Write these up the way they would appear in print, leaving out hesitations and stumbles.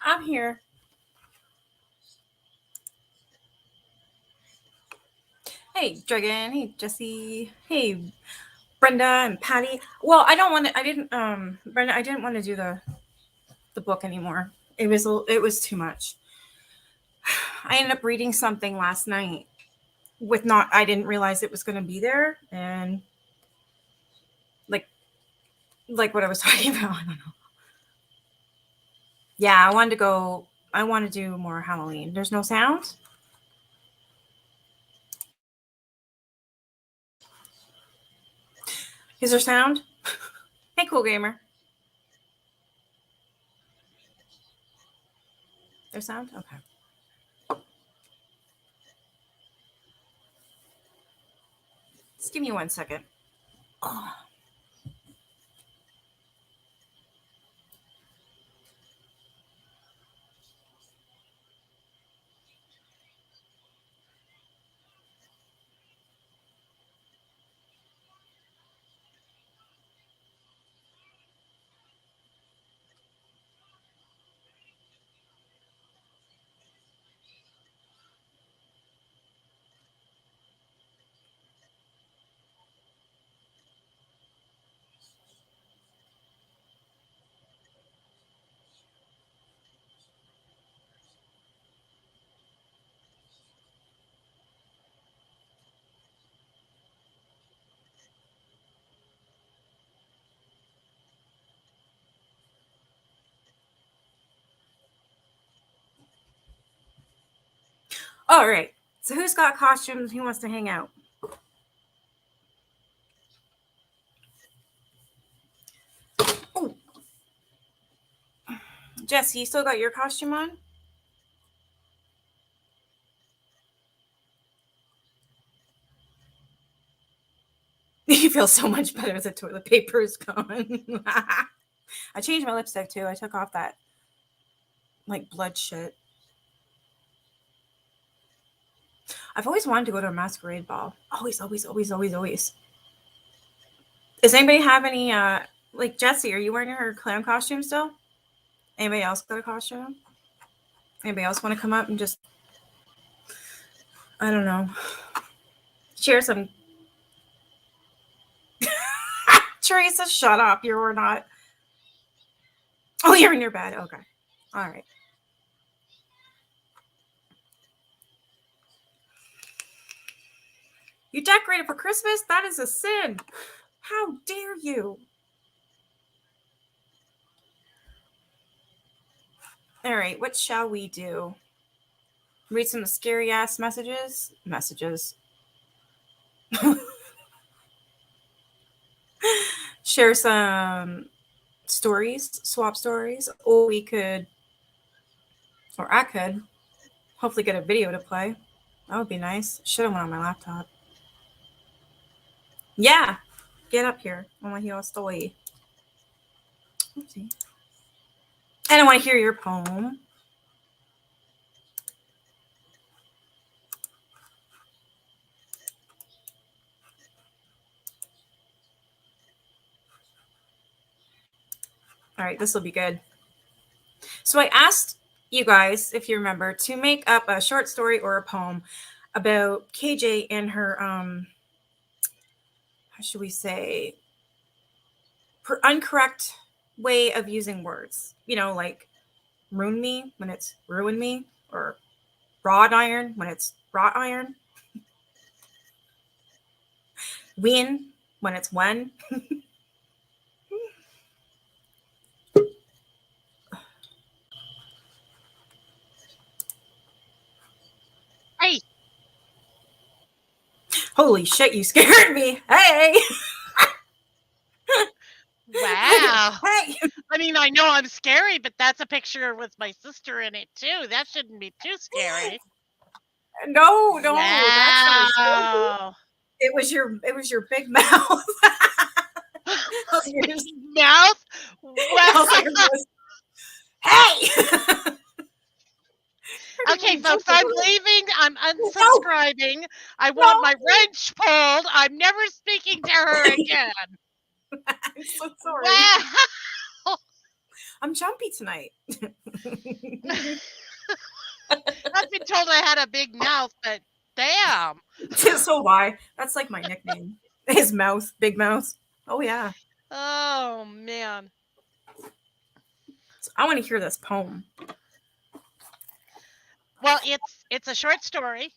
I'm here. Hey, Dragon. Hey, Jesse. Hey, Brenda and Patty. Well, I don't want to. I didn't. Brenda, I didn't want to do the book anymore. It was too much. I ended up reading something last night with not. I didn't realize it was going to be there, and like like what I was talking about. I don't know. Yeah, I wanted to go. I want to do more Halloween. There's no sound. Is there sound? Hey, cool gamer. There's sound. Okay. Just give me 1 second. Oh. All right. So who's got costumes? Who wants to hang out? Oh, Jesse, you still got your costume on? You feel so much better as the toilet paper is gone. I changed my lipstick too. I took off that like blood shit. I've always wanted to go to a masquerade ball. Always, always, always, always, always. Does anybody have any like Jesse, are you wearing her clown costume still? Anybody else got a costume? Anybody else want to come up and just I don't know. Share some Teresa, shut up. You're not. Oh, you're in your bed. Okay. All right. You decorated for Christmas? That is a sin. How dare you? All right, what shall we do? Read some scary ass messages? Messages. Share some stories, swap stories, or we could, or I could, hopefully get a video to play. That would be nice. Should have went on my laptop. Yeah, get up here. I want to hear a story. Oopsie. And I want to hear your poem. All right, this will be good. So I asked you guys, if you remember, to make up a short story or a poem about KJ and her, how should we say, her incorrect way of using words. You know, like ruin me when it's ruin me, or wrought iron when it's wrought iron. Win when it's when. Hey. Holy shit, you scared me. Hey. Wow. Hey. I mean, I know I'm scary, but that's a picture with my sister in it too. That shouldn't be too scary. No, that's not scary. Wow. It was your big mouth. Big mouth? Wow. Hey. Okay, folks, I'm leaving. I'm unsubscribing. I want my wrench pulled. I'm never speaking to her again. I'm so sorry. Wow. I'm jumpy tonight. I've been told I had a big mouth, but damn. So why? That's like my nickname. His mouth, big mouth. Oh yeah. Oh man. So I want to hear this poem. Well, it's a short story.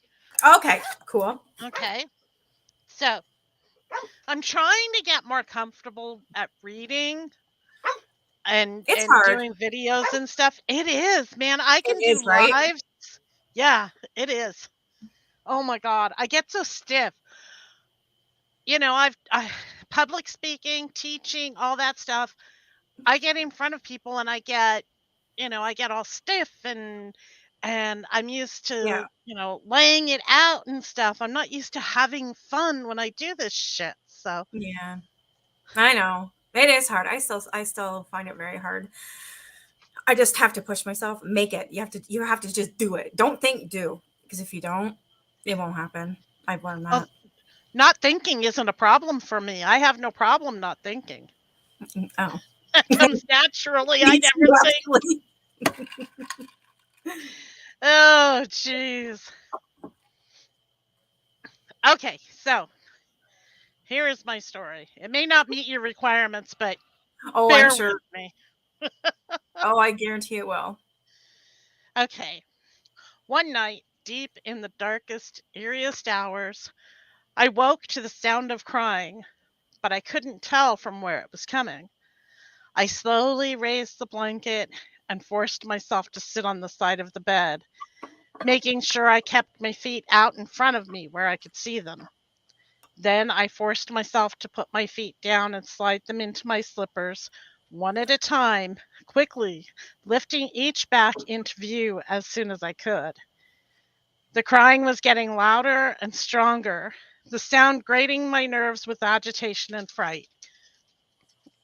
Okay, cool. Okay. So I'm trying to get more comfortable at reading It's and hard. doing videos and stuff. It is, man. I It can is, do right? lives. Yeah, it is. Oh my god, I get so stiff. I public speaking, teaching, all that stuff. I get in front of people and I get all stiff and I'm used Yeah. to, laying it out and stuff. I'm not used to having fun when I do this shit. So, Yeah. I know. It is hard. I still find it very hard. I just have to push myself, make it. You have to just do it. Don't think, do. Because if you don't, it won't happen. I've learned well, that. not thinking isn't a problem for me. I have no problem not thinking. Oh. That comes naturally. I Me never too, think. actually. Oh, jeez. Okay, so here is my story. It may not meet your requirements, but Oh, I'm bear with sure. me. Oh, I guarantee it will. Okay. One night, deep in the darkest, eeriest hours, I woke to the sound of crying, but I couldn't tell from where it was coming. I slowly raised the blanket and forced myself to sit on the side of the bed, making sure I kept my feet out in front of me where I could see them. Then I forced myself to put my feet down and slide them into my slippers, one at a time, quickly, lifting each back into view as soon as I could. The crying was getting louder and stronger, the sound grating my nerves with agitation and fright.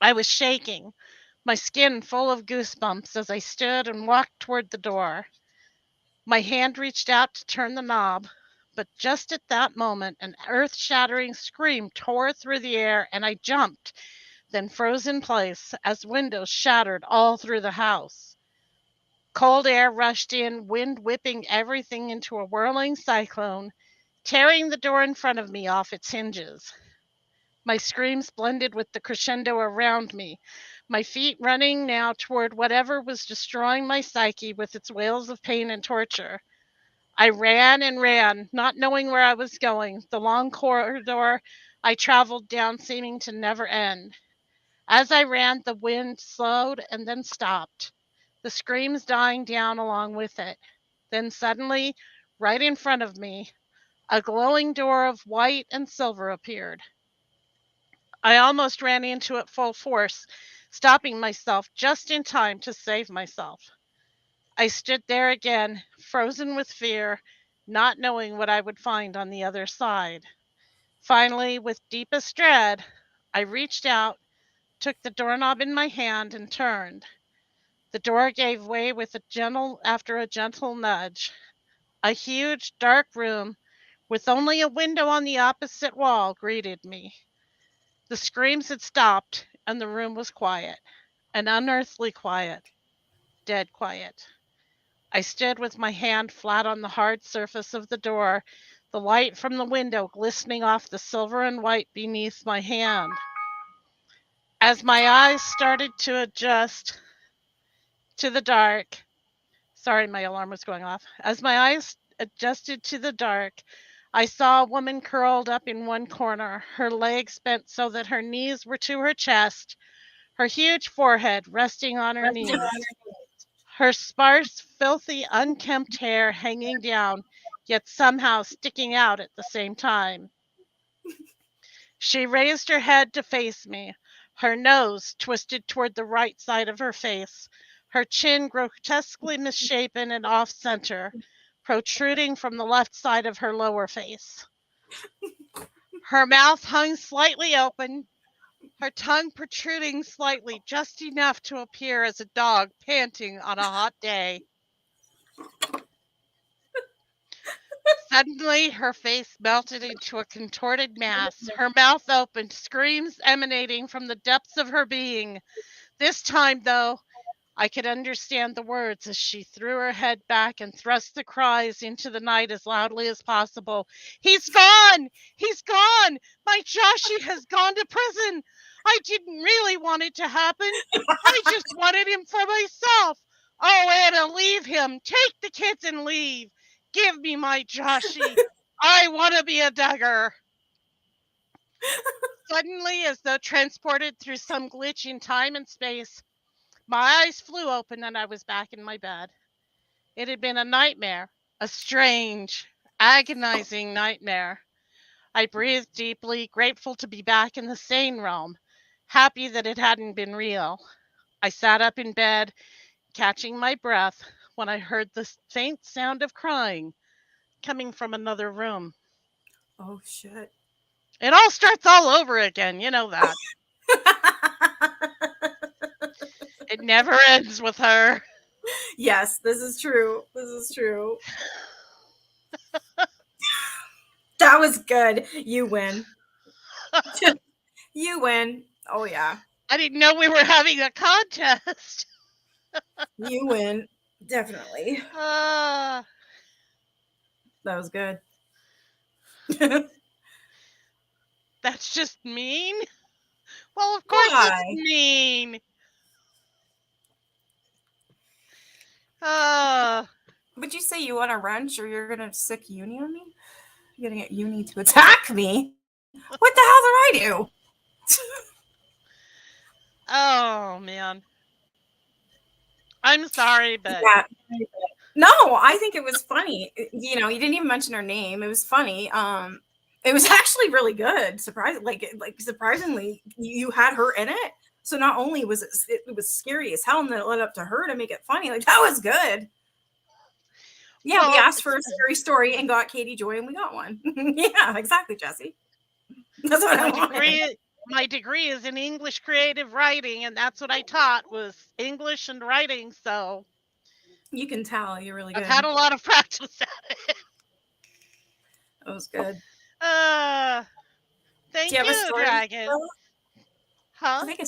I was shaking, my skin full of goosebumps as I stood and walked toward the door. My hand reached out to turn the knob, but just at that moment, an earth shattering scream tore through the air and I jumped, then froze in place as windows shattered all through the house. Cold air rushed in, wind whipping everything into a whirling cyclone, tearing the door in front of me off its hinges. My screams blended with the crescendo around me, my feet running now toward whatever was destroying my psyche with its wails of pain and torture. I ran and ran, not knowing where I was going, the long corridor I traveled down seeming to never end. As I ran, the wind slowed and then stopped, the screams dying down along with it. Then suddenly, right in front of me, a glowing door of white and silver appeared. I almost ran into it full force, stopping myself just in time to save myself. I stood there again, frozen with fear, not knowing what I would find on the other side. Finally, with deepest dread, I reached out, took the doorknob in my hand, and turned. The door gave way with a gentle nudge. A huge, dark room with only a window on the opposite wall greeted me. The screams had stopped, and the room was quiet, an unearthly quiet, dead quiet. I stood with my hand flat on the hard surface of the door, the light from the window glistening off the silver and white beneath my hand. As my eyes started to adjust to the dark, sorry, my alarm was going off. As my eyes adjusted to the dark, I saw a woman curled up in one corner, her legs bent so that her knees were to her chest, her huge forehead resting on her knees, her sparse, filthy, unkempt hair hanging down, yet somehow sticking out at the same time. She raised her head to face me, her nose twisted toward the right side of her face, her chin grotesquely misshapen and off center, protruding from the left side of her lower face. Her mouth hung slightly open, her tongue protruding slightly, just enough to appear as a dog panting on a hot day. Suddenly, her face melted into a contorted mass, her mouth opened, screams emanating from the depths of her being. This time, though, I could understand the words as she threw her head back and thrust the cries into the night as loudly as possible. He's gone! He's gone! My Joshy has gone to prison! I didn't really want it to happen. I just wanted him for myself. Oh, Anna, leave him. Take the kids and leave. Give me my Joshy. I want to be a Duggar. Suddenly, as though transported through some glitch in time and space, my eyes flew open and I was back in my bed. It had been a nightmare, a strange, agonizing nightmare. I breathed deeply, grateful to be back in the sane realm, happy that it hadn't been real. I sat up in bed, catching my breath, when I heard the faint sound of crying coming from another room. Oh shit. It all starts all over again, you know that. It never ends with her. Yes, this is true. This is true. That was good. You win. You win. Oh yeah. I didn't know we were having a contest. You win. Definitely. Uh, That was good. that's just mean. Well, of course Why? it's mean. Uh, Would you say you want a wrench or you're gonna sick Uni on me? You're gonna get Uni to attack me? What the hell did I do? oh man. I'm sorry, but Yeah. No, I think it was funny. You know, you didn't even mention her name. It was funny. It was actually really good. Surprisingly, you had her in it. So not only was it was scary as hell, and then it led up to her to make it funny. Like that was good. Yeah, we well, asked for a scary story and got Katie Joy, and we got one. Yeah, exactly, Jesse. That's what I wanted. my degree is in English creative writing, and that's what I taught was English and writing. So You can tell you're really good. I've had a lot of practice at it. That was good. Thank Do you have a you, story? Dragon. Stella? Huh? I think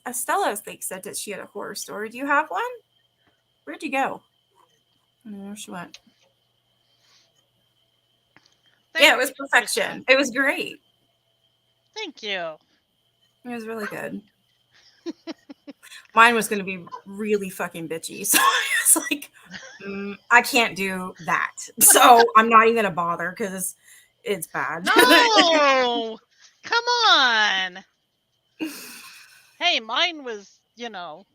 Estella said that she had a horror story. Do you have one? Where'd you go? I don't know where she went. Yeah, it was perfection. It was great. Thank you. It was really good. Mine was going to be really fucking bitchy. So I was like, I can't do that. So I'm not even going to bother because it's bad. No! Come on. Hey, mine was,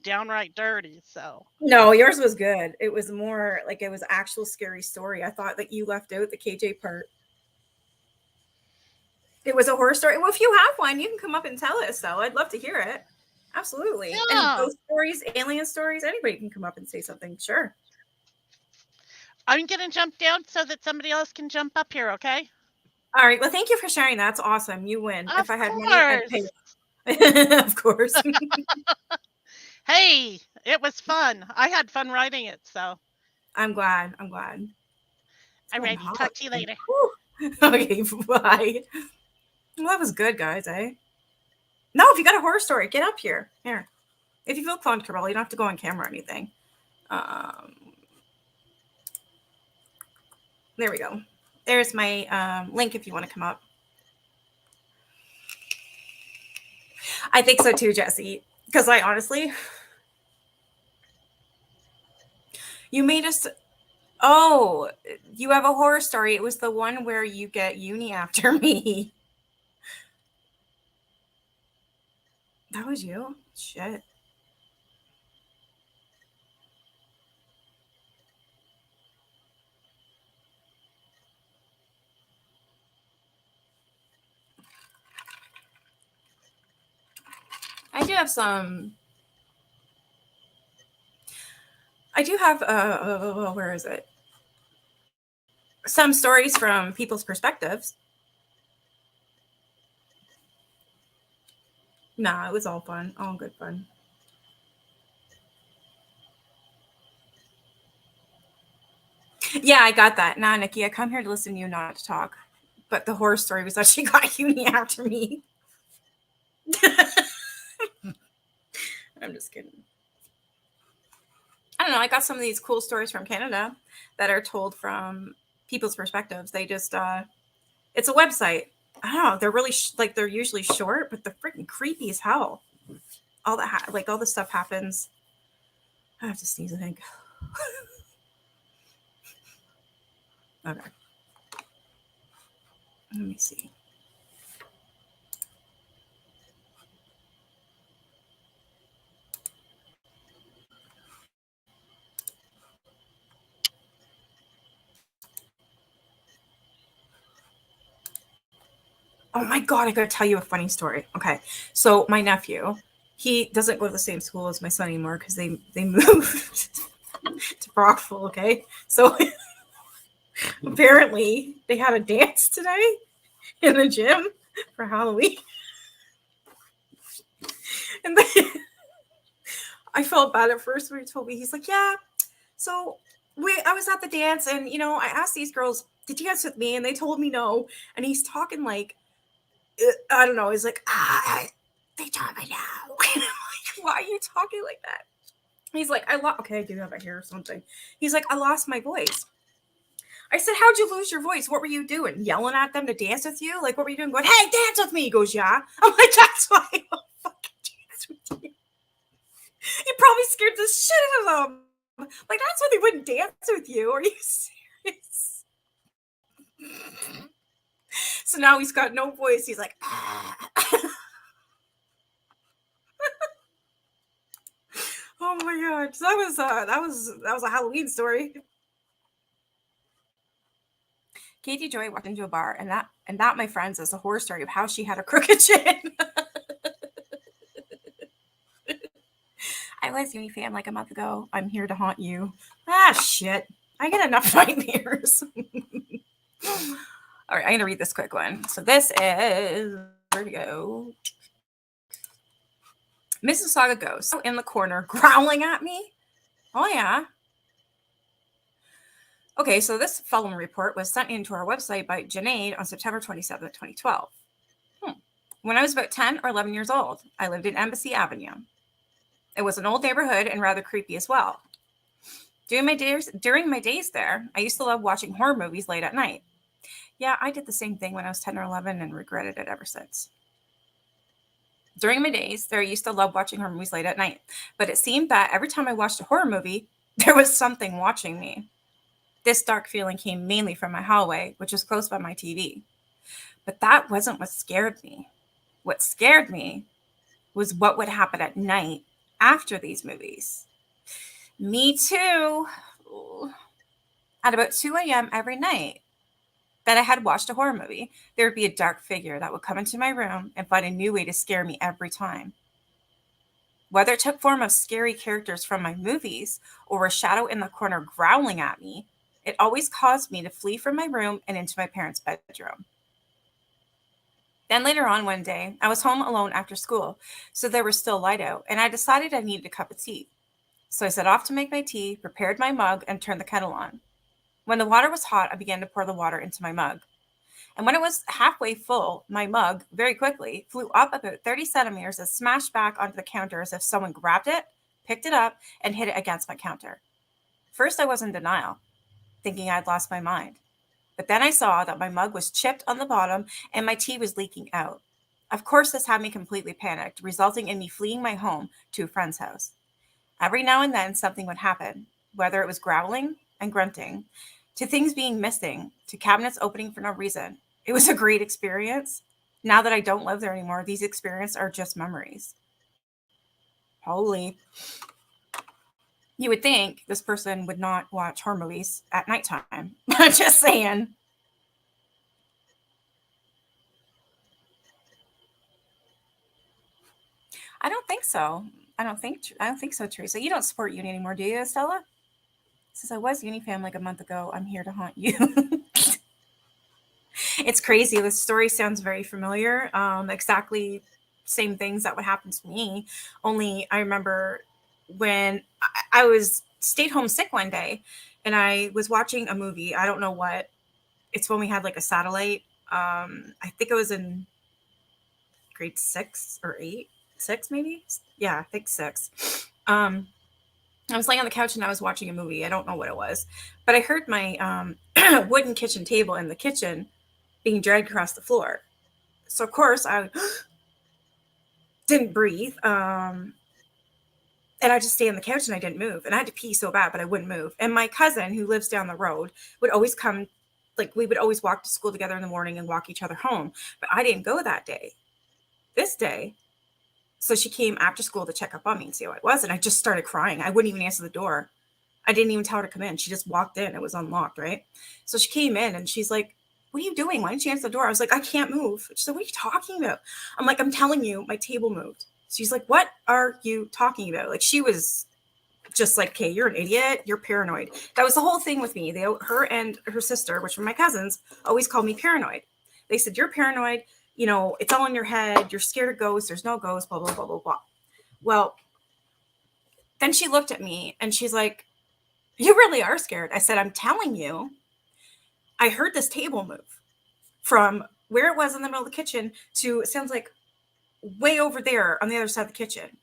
downright dirty, so. No, yours was good. It was more like it was actual scary story. I thought that you left out the KJ part. It was a horror story. Well, if you have one, you can come up and tell us, though. I'd love to hear it. Absolutely. Yeah. And ghost stories, alien stories, anybody can come up and say something. Sure. I'm going to jump down so that somebody else can jump up here, okay? All right. Well, thank you for sharing. That's awesome. You win. Of if I had course. money, I'd pay. Of course. Hey, it was fun. I had fun writing it, so. I'm glad. All right. Talk to you later. Okay. Bye. Well, that was good, guys, eh? No, if you got a horror story, get up here. Here. If you feel comfortable, you don't have to go on camera or anything. There we go. There's my link if you want to come up. I think so too, Jesse. Because I honestly, you made us. Oh, you have a horror story. It was the one where you get Uni after me. That was you? Shit. I do have some. I do have where is it? Some stories from people's perspectives. Nah, it was all fun. All good fun. Yeah, I got that. Nah, Nikki, I come here to listen to you, not to talk. But the horror story was that she got Uni after me. I'm just kidding. know. I got some of these cool stories from Canada that are told from people's perspectives. They just, it's a website. I don't know. They're really like they're usually short, but they're freaking creepy as hell. All that like all this stuff happens. I have to sneeze. I think. Okay. Let me see. Oh my god, I gotta tell you a funny story. Okay, so my nephew, he doesn't go to the same school as my son anymore because they moved to Brockville. Okay, so apparently they had a dance today in the gym for Halloween, and then I felt bad at first when he told me. He's like, "Yeah, so I was at the dance, and I asked these girls to dance with me, and they told me no." And he's talking like I don't know. He's like, they told me no. And I'm like, why are you talking like that? He's like, okay, I do have it here or something. He's like, I lost my voice. I said, how'd you lose your voice? What were you doing? Yelling at them to dance with you? Like, what were you doing? Going, hey, dance with me. He goes, yeah. I'm like, that's why I don't fucking dance with you. You probably scared the shit out of them. Like, that's why they wouldn't dance with you. Are you serious? So now he's got no voice. He's like, oh my god, so that was a Halloween story. Katie Joy walked into a bar, and that, my friends, is a horror story of how she had a crooked chin. I was Unifam like a month ago. I'm here to haunt you. Ah, shit. I get enough nightmares. All right, I'm going to read this quick one. So this is, where to go? Mississauga Ghost in the corner growling at me. Oh, yeah. Okay, so this following report was sent into our website by Janaid on September 27th, 2012. When I was about 10 or 11 years old, I lived in Embassy Avenue. It was an old neighborhood and rather creepy as well. During my days there, I used to love watching horror movies late at night. Yeah, I did the same thing when I was 10 or 11 and regretted it ever since. During my days there, I used to love watching horror movies late at night, but it seemed that every time I watched a horror movie, there was something watching me. This dark feeling came mainly from my hallway, which was close by my TV. But that wasn't what scared me. What scared me was what would happen at night after these movies. Me too. At about 2 a.m. every night that I had watched a horror movie, there would be a dark figure that would come into my room and find a new way to scare me every time. Whether it took form of scary characters from my movies or a shadow in the corner growling at me, it always caused me to flee from my room and into my parents' bedroom. Then later on one day, I was home alone after school, so there was still light out, and I decided I needed a cup of tea. So I set off to make my tea, prepared my mug, and turned the kettle on. When the water was hot, I began to pour the water into my mug. And when it was halfway full, my mug, very quickly, flew up about 30 centimeters and smashed back onto the counter as if someone grabbed it, picked it up, and hit it against my counter. First, I was in denial, thinking I'd lost my mind. But then I saw that my mug was chipped on the bottom and my tea was leaking out. Of course, this had me completely panicked, resulting in me fleeing my home to a friend's house. Every now and then, something would happen, whether it was growling and grunting, to things being missing, to cabinets opening for no reason. It was a great experience. Now that I don't live there anymore, these experiences are just memories. Holy. You would think this person would not watch horror movies at nighttime. Just saying. I don't think so. I don't think so, Teresa. You don't support Uni anymore, do you, Stella? Since I was Unifam like a month ago, I'm here to haunt you. It's crazy. The story sounds very familiar. Exactly same things that would happen to me. Only I remember when I was stayed home sick one day and I was watching a movie. I don't know what. It's when we had like a satellite. I think it was in grade 6 or 8. 6 maybe? Yeah, I think 6. And I was laying on the couch and I was watching a movie. I don't know what it was, but I heard my wooden kitchen table in the kitchen being dragged across the floor. So of course I didn't breathe. And I just stayed on the couch and I didn't move. And I had to pee so bad, but I wouldn't move. And my cousin, who lives down the road, would always come, like we would always walk to school together in the morning and walk each other home. But I didn't go that day. This day, so she came after school to check up on me and see how I was. And I just started crying. I wouldn't even answer the door. I didn't even tell her to come in. She just walked in. It was unlocked, right? So she came in and she's like, what are you doing? Why didn't you answer the door? I was like, I can't move. She said, what are you talking about? I'm like, I'm telling you, my table moved. She's like, what are you talking about? Like, she was just like, okay, you're an idiot. You're paranoid. That was the whole thing with me. Her and her sister, which were my cousins, always called me paranoid. They said, you're paranoid. You know, it's all in your head. You're scared of ghosts. There's no ghosts, blah, blah, blah, blah, blah. Well, then she looked at me and she's like, you really are scared. I said, I'm telling you, I heard this table move from where it was in the middle of the kitchen to, it sounds like way over there on the other side of the kitchen.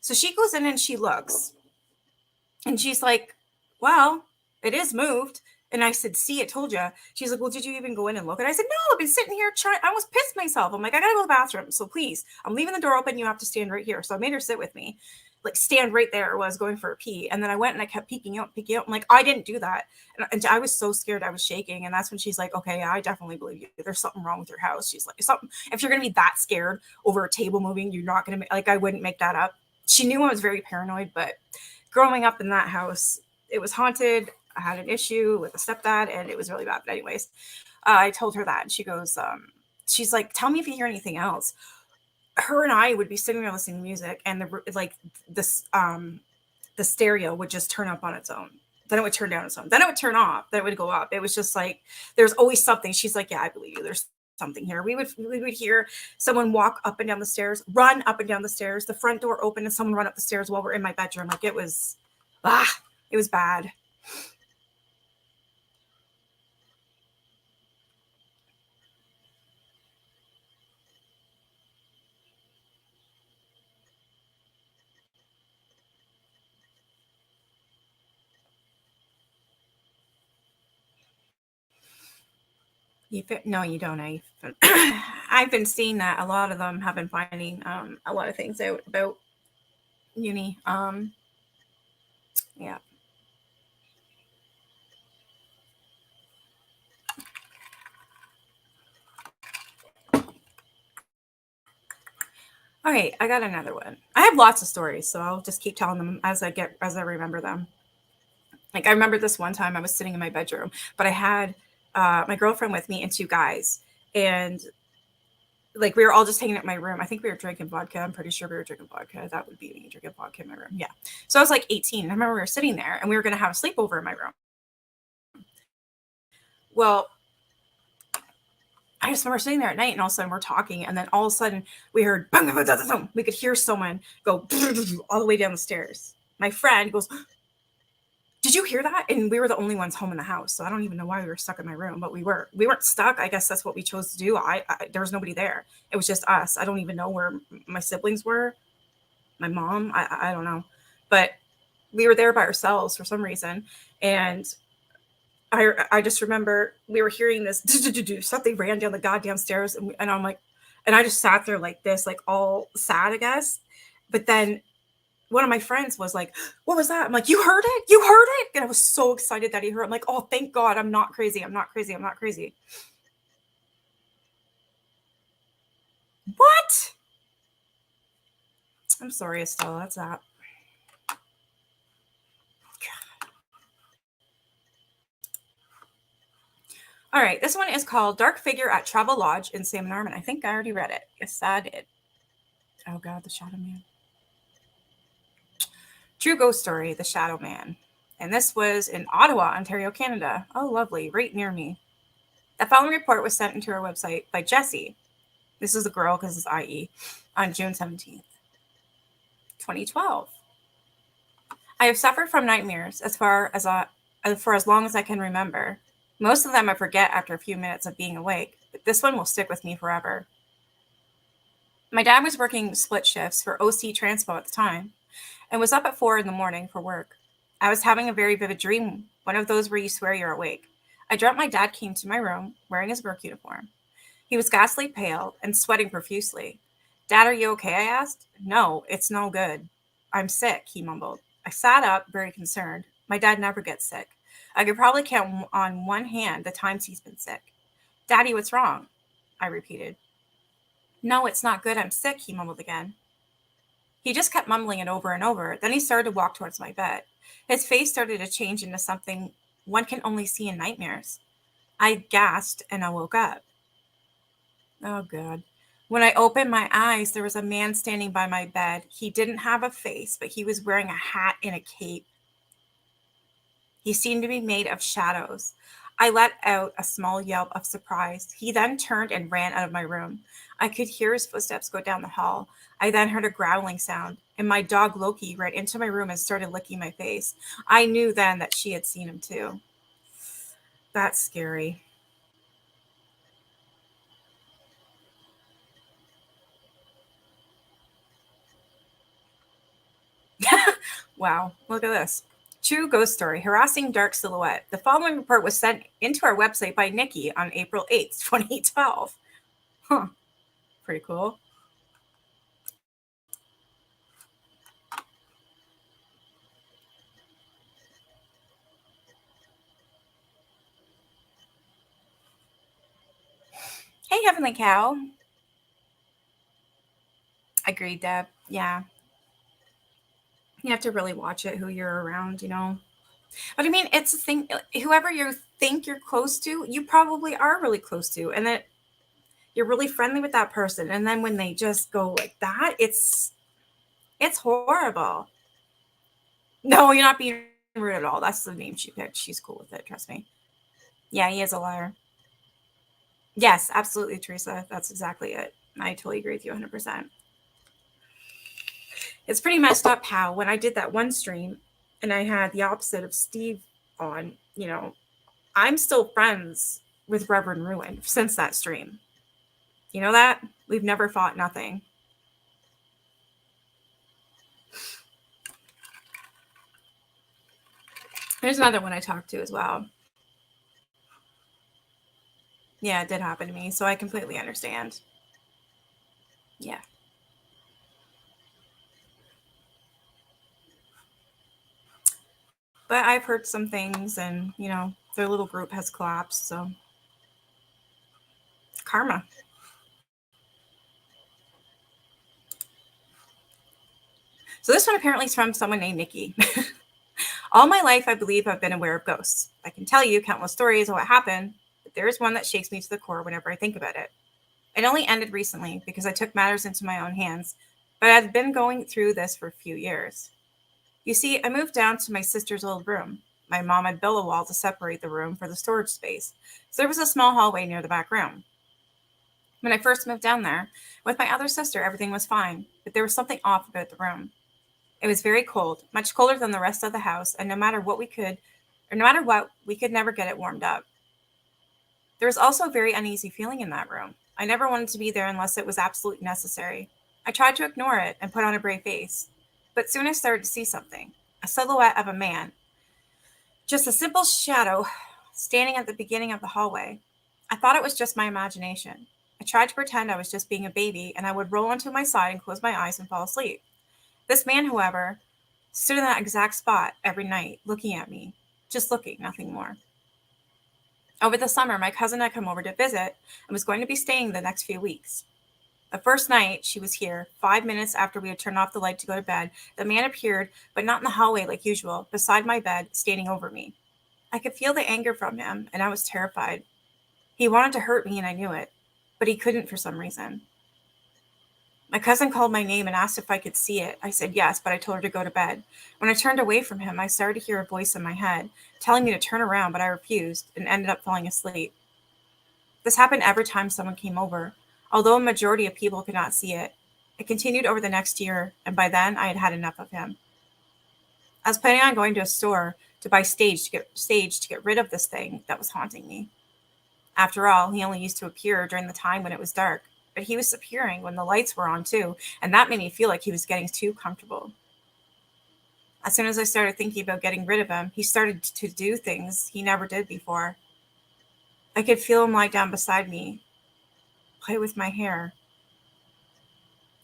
So she goes in and she looks and she's like, well, it is moved. And I said, see, I told you. She's like, well, did you even go in and look? And I said, no, I've been sitting here trying. I almost pissed myself. I'm like, I got to go to the bathroom. So please, I'm leaving the door open. You have to stand right here. So I made her sit with me, like stand right there while I was going for a pee. And then I went and I kept peeking out. I'm like, I didn't do that. And I was so scared. I was shaking. And that's when she's like, okay, I definitely believe you. There's something wrong with your house. She's like, something. If you're going to be that scared over a table moving, you're not going to like, I wouldn't make that up. She knew I was very paranoid, but growing up in that house, it was haunted. I had an issue with a stepdad and it was really bad. But anyways, I told her that and she goes, she's like, tell me if you hear anything else. Her and I would be sitting there listening to music and the stereo would just turn up on its own. Then it would turn down its own. Then it would turn off. Then it would go up. It was just like, there's always something. She's like, yeah, I believe you. There's something here. We would hear someone walk up and down the stairs, run up and down the stairs, the front door open and someone run up the stairs while we're in my bedroom. Like it was bad. No, you don't. I've been seeing that a lot of them have been finding a lot of things out about uni. Yeah. All right, I got another one. I have lots of stories, so I'll just keep telling them as I remember them. Like I remember this one time I was sitting in my bedroom, but I had my girlfriend with me and two guys, and like we were all just hanging out in my room. I think we were drinking vodka. I'm pretty sure we were drinking vodka. That would be me drinking vodka in my room. Yeah. So I was like 18. And I remember we were sitting there and we were going to have a sleepover in my room. Well, I just remember sitting there at night and all of a sudden we're talking. And then all of a sudden we heard, boom, boom, boom, boom, boom. We could hear someone go all the way down the stairs. My friend goes, did you hear that? And we were the only ones home in the house. So I don't even know why we were stuck in my room, but we weren't stuck. I guess that's what we chose to do. There was nobody there. It was just us. I don't even know where my siblings were. My mom, I don't know, but we were there by ourselves for some reason. And I just remember we were hearing this, something ran down the goddamn stairs. And I'm like, and I just sat there like this, like all sad, I guess. But then one of my friends was like, what was that? I'm like, you heard it? You heard it? And I was so excited that he heard. I'm like, oh, thank God. I'm not crazy. I'm not crazy. I'm not crazy. What? I'm sorry, Estelle. That's that. All right. This one is called Dark Figure at Travel Lodge in Salmon Arm. And I think I already read it. Yes, I did. Oh, God, the Shadow Man. True ghost story, The Shadow Man. And this was in Ottawa, Ontario, Canada. Oh, lovely. Right near me. The following report was sent into our website by Jessie. This is the girl because it's IE on June 17th, 2012. I have suffered from nightmares for as long as I can remember. Most of them I forget after a few minutes of being awake, but this one will stick with me forever. My dad was working split shifts for OC Transpo at the time, and was up at 4 in the morning for work. I was having a very vivid dream, one of those where you swear you're awake. I dreamt my dad came to my room wearing his work uniform. He was ghastly pale and sweating profusely. Dad, are you okay? I asked. No, it's no good. I'm sick, he mumbled. I sat up, very concerned. My dad never gets sick. I could probably count on one hand the times he's been sick. Daddy, what's wrong? I repeated. No, it's not good. I'm sick, he mumbled again. He just kept mumbling it over and over. Then he started to walk towards my bed. His face started to change into something one can only see in nightmares. I gasped and I woke up. Oh, God. When I opened my eyes, there was a man standing by my bed. He didn't have a face, but he was wearing a hat and a cape. He seemed to be made of shadows. I let out a small yelp of surprise. He then turned and ran out of my room. I could hear his footsteps go down the hall. I then heard a growling sound, and my dog Loki ran into my room and started licking my face. I knew then that she had seen him too. That's scary. Wow, look at this. True ghost story, harassing dark silhouette. The following report was sent into our website by Nikki on April 8th, 2012. Huh, pretty cool. Hey, Heavenly Cow. Agreed, Deb. Yeah. You have to really watch it who you're around, you know. But I mean, it's a thing. Whoever you think you're close to, you probably are really close to, and that you're really friendly with that person. And then when they just go like that, it's horrible. No, you're not being rude at all. That's the name she picked. She's cool with it. Trust me. Yeah, he is a liar. Yes, absolutely, Teresa. That's exactly it. I totally agree with you 100%. It's pretty messed up how when I did that one stream and I had the opposite of Steve on, you know, I'm still friends with Reverend Ruin since that stream. You know that? We've never fought nothing. There's another one I talked to as well. Yeah, it did happen to me, so I completely understand. Yeah. But I've heard some things and, you know, their little group has collapsed, so karma. So this one apparently is from someone named Nikki. All my life, I believe I've been aware of ghosts. I can tell you countless stories of what happened, but there is one that shakes me to the core whenever I think about it. It only ended recently because I took matters into my own hands, but I've been going through this for a few years. You see, I moved down to my sister's old room. My mom had built a wall to separate the room for the storage space, so there was a small hallway near the back room. When I first moved down there, with my other sister, everything was fine, but there was something off about the room. It was very cold, much colder than the rest of the house, and no matter what, we could never get it warmed up. There was also a very uneasy feeling in that room. I never wanted to be there unless it was absolutely necessary. I tried to ignore it and put on a brave face, but soon I started to see something, a silhouette of a man, just a simple shadow standing at the beginning of the hallway. I thought it was just my imagination. I tried to pretend I was just being a baby, and I would roll onto my side and close my eyes and fall asleep. This man, however, stood in that exact spot every night, looking at me, just looking, nothing more. Over the summer, my cousin had come over to visit and was going to be staying the next few weeks. The first night she was here, 5 minutes after we had turned off the light to go to bed, the man appeared, but not in the hallway like usual, beside my bed, standing over me. I could feel the anger from him, and I was terrified. He wanted to hurt me, and I knew it, but he couldn't for some reason. My cousin called my name and asked if I could see it. I said yes, but I told her to go to bed. When I turned away from him, I started to hear a voice in my head telling me to turn around, but I refused and ended up falling asleep. This happened every time someone came over. Although a majority of people could not see it, it continued over the next year, and by then I had had enough of him. I was planning on going to a store to buy sage to get rid of this thing that was haunting me. After all, he only used to appear during the time when it was dark, but he was appearing when the lights were on too, and that made me feel like he was getting too comfortable. As soon as I started thinking about getting rid of him, he started to do things he never did before. I could feel him lie down beside me, play with my hair.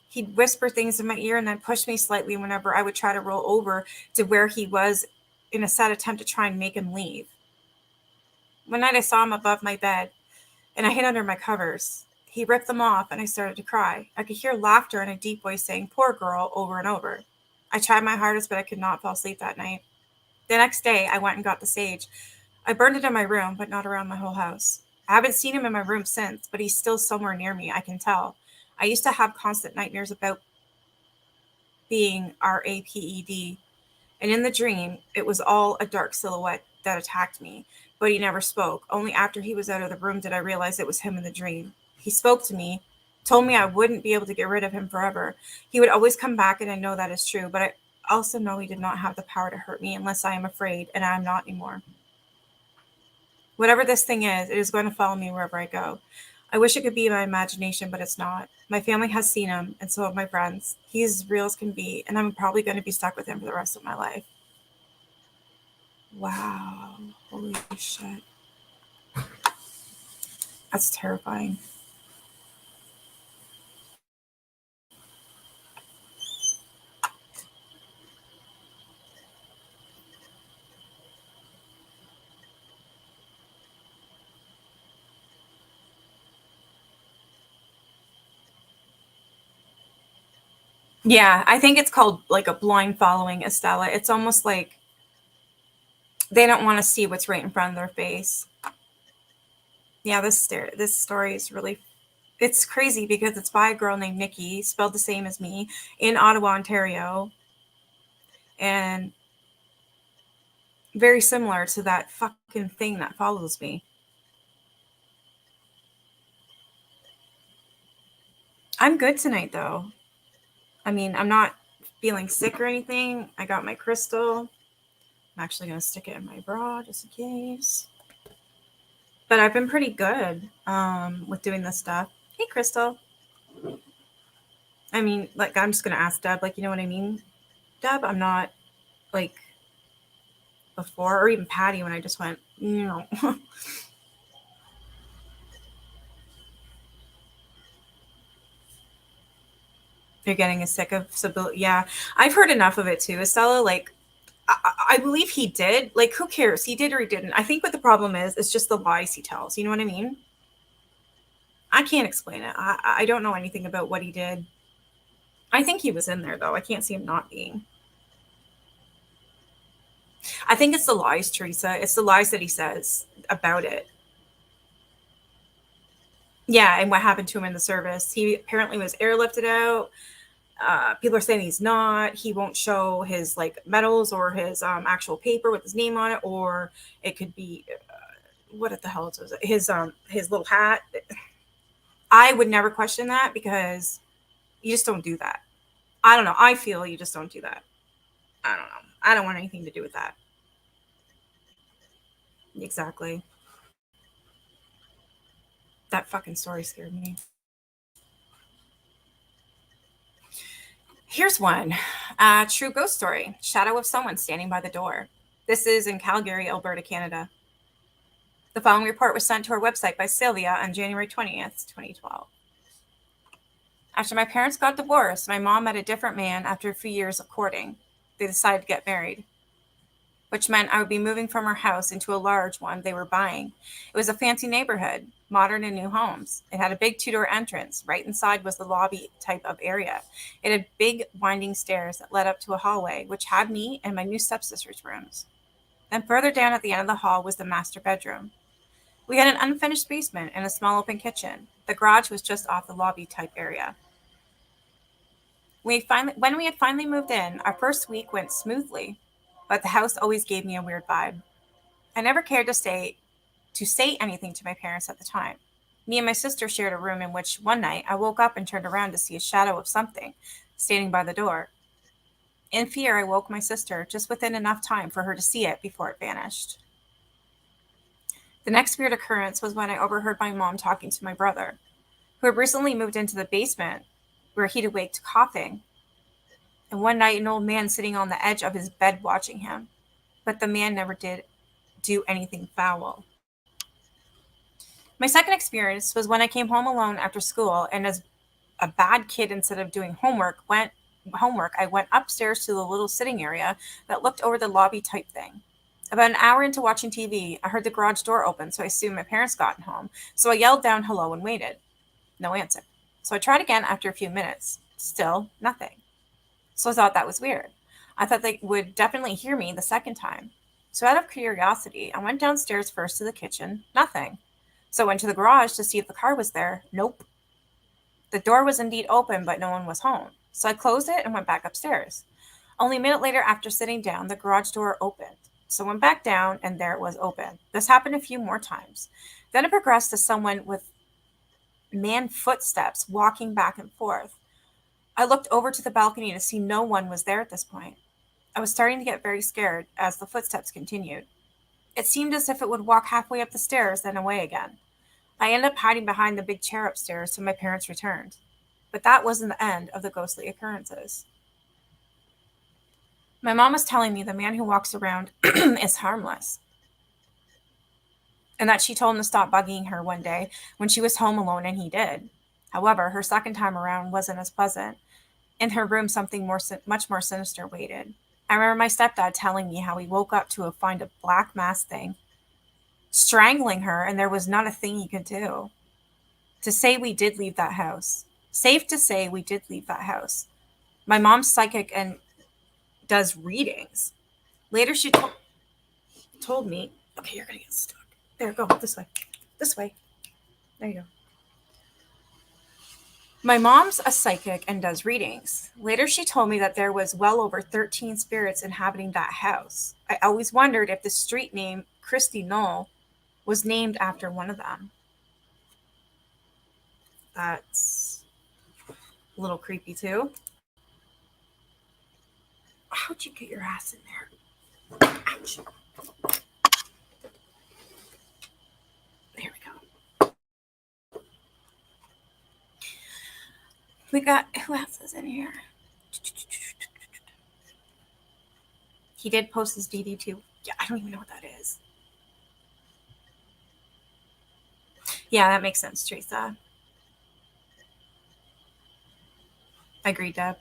He'd whisper things in my ear and then push me slightly whenever I would try to roll over to where he was in a sad attempt to try and make him leave. One night I saw him above my bed and I hid under my covers. He ripped them off and I started to cry. I could hear laughter and a deep voice saying, "Poor girl," over and over. I tried my hardest, but I could not fall asleep that night. The next day, I went and got the sage. I burned it in my room, but not around my whole house. I haven't seen him in my room since, but he's still somewhere near me, I can tell. I used to have constant nightmares about being RAPED, and in the dream, it was all a dark silhouette that attacked me, but he never spoke. Only after he was out of the room did I realize it was him in the dream. He spoke to me, told me I wouldn't be able to get rid of him forever. He would always come back, and I know that is true, but I also know he did not have the power to hurt me unless I am afraid, and I am not anymore. Whatever this thing is, it is going to follow me wherever I go. I wish it could be my imagination, but it's not. My family has seen him, and so have my friends. He is as real as can be, and I'm probably going to be stuck with him for the rest of my life. Wow. Holy shit. That's terrifying. Yeah, I think it's called like a blind following, Estella. It's almost like they don't want to see what's right in front of their face. Yeah, this story is really, it's crazy because it's by a girl named Nikki, spelled the same as me, in Ottawa, Ontario, and very similar to that fucking thing that follows me. I'm good tonight though. I mean, I'm not feeling sick or anything. I got my crystal. I'm actually going to stick it in my bra just in case. But I've been pretty good with doing this stuff. Hey, Crystal. I mean, like, I'm just going to ask Deb, like, you know what I mean? Deb, I'm not like before, or even Patty when I just went, you know. You're getting a sick of stability. Yeah, I've heard enough of it too, Estella. Like, I believe he did. Like, who cares? He did or he didn't. I think what the problem is, it's just the lies he tells. You know what I mean? I can't explain it. I don't know anything about what he did. I think he was in there, though. I can't see him not being. I think it's the lies, Teresa. It's the lies that he says about it. Yeah, and what happened to him in the service. He apparently was airlifted out. People are saying he's not. He won't show his like medals or his actual paper with his name on it, or it could be what the hell was it? His little hat. I would never question that because you just don't do that. I don't know. I feel you just don't do that. I don't know. I don't want anything to do with that. Exactly. That fucking story scared me. Here's one. True ghost story. Shadow of someone standing by the door. This is in Calgary, Alberta, Canada. The following report was sent to our website by Sylvia on January 20th, 2012. After my parents got divorced, my mom met a different man after a few years of courting. They decided to get married, which meant I would be moving from our house into a large one they were buying. It was a fancy neighborhood, modern and new homes. It had a big two-door entrance. Right inside was the lobby type of area. It had big winding stairs that led up to a hallway, which had me and my new stepsister's rooms. Then further down at the end of the hall was the master bedroom. We had an unfinished basement and a small open kitchen. The garage was just off the lobby type area. When we had finally moved in, our first week went smoothly, but the house always gave me a weird vibe. I never cared to say anything to my parents at the time. Me and my sister shared a room in which one night I woke up and turned around to see a shadow of something standing by the door. In fear, I woke my sister just within enough time for her to see it before it vanished. The next weird occurrence was when I overheard my mom talking to my brother, who had recently moved into the basement where he'd awaked coughing. and one night an old man sitting on the edge of his bed watching him. But the man never did do anything foul. My second experience was when I came home alone after school, and as a bad kid, instead of doing homework, I went upstairs to the little sitting area that looked over the lobby type thing. About an hour into watching TV, I heard the garage door open, so I assumed my parents gotten home. So I yelled down hello and waited. No answer. So I tried again after a few minutes. Still nothing. So I thought that was weird. I thought they would definitely hear me the second time. So out of curiosity, I went downstairs first to the kitchen. Nothing. So I went to the garage to see if the car was there. Nope. The door was indeed open, but no one was home. So I closed it and went back upstairs. Only a minute later, after sitting down, the garage door opened. So I went back down, and there it was open. This happened a few more times. Then it progressed to someone with man footsteps walking back and forth. I looked over to the balcony to see no one was there at this point. I was starting to get very scared as the footsteps continued. It seemed as if it would walk halfway up the stairs, then away again. I ended up hiding behind the big chair upstairs till my parents returned. But that wasn't the end of the ghostly occurrences. My mom was telling me the man who walks around is harmless, and that she told him to stop bugging her one day when she was home alone, and he did. However, her second time around wasn't as pleasant. In her room, something much more sinister waited. I remember my stepdad telling me how he woke up to find a black mass thing strangling her, and there was not a thing he could do. To say we did leave that house. Safe to say we did leave that house. My mom's psychic and does readings. Later, she told me, okay, you're going to get stuck. There, go this way. This way. There you go. My mom's a psychic and does readings. Later, she told me that there was well over 13 spirits inhabiting that house. I always wondered if the street name Christy Knoll was named after one of them. That's a little creepy too. How'd you get your ass in there? Ouch. There we go. We got, who else is in here? He did post his DD too. Yeah, I don't even know what that is. Yeah, that makes sense, Teresa. Agreed, Deb.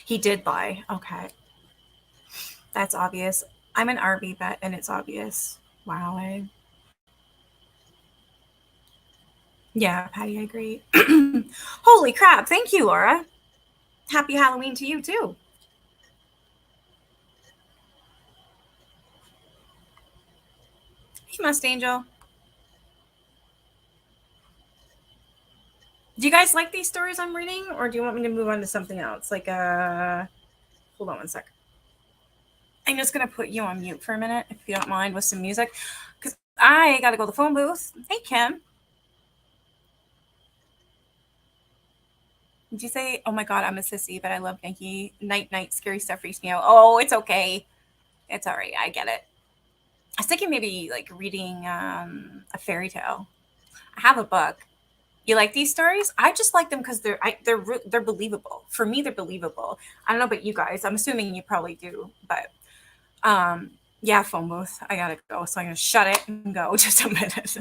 He did lie. Okay. That's obvious. I'm an RV vet, and it's obvious. Wow. Yeah, Patty, I agree. Holy crap. Thank you, Laura. Happy Halloween to you, too. Hey, Must Angel. Do you guys like these stories I'm reading, or do you want me to move on to something else? Like, hold on one sec. I'm just going to put you on mute for a minute, if you don't mind, with some music, because I got to go to the phone booth. Hey, Kim. Did you say, oh my God, I'm a sissy, but I love Yankee. Night, scary stuff freaks me out. Oh, it's okay. It's all right. I get it. I was thinking maybe like reading a fairy tale. I have a book. You like these stories? I just like them because they're believable. For me, they're believable. I don't know about you guys. I'm assuming you probably do, but yeah, phone booth. I gotta go, so I'm gonna shut it and go. Just a minute.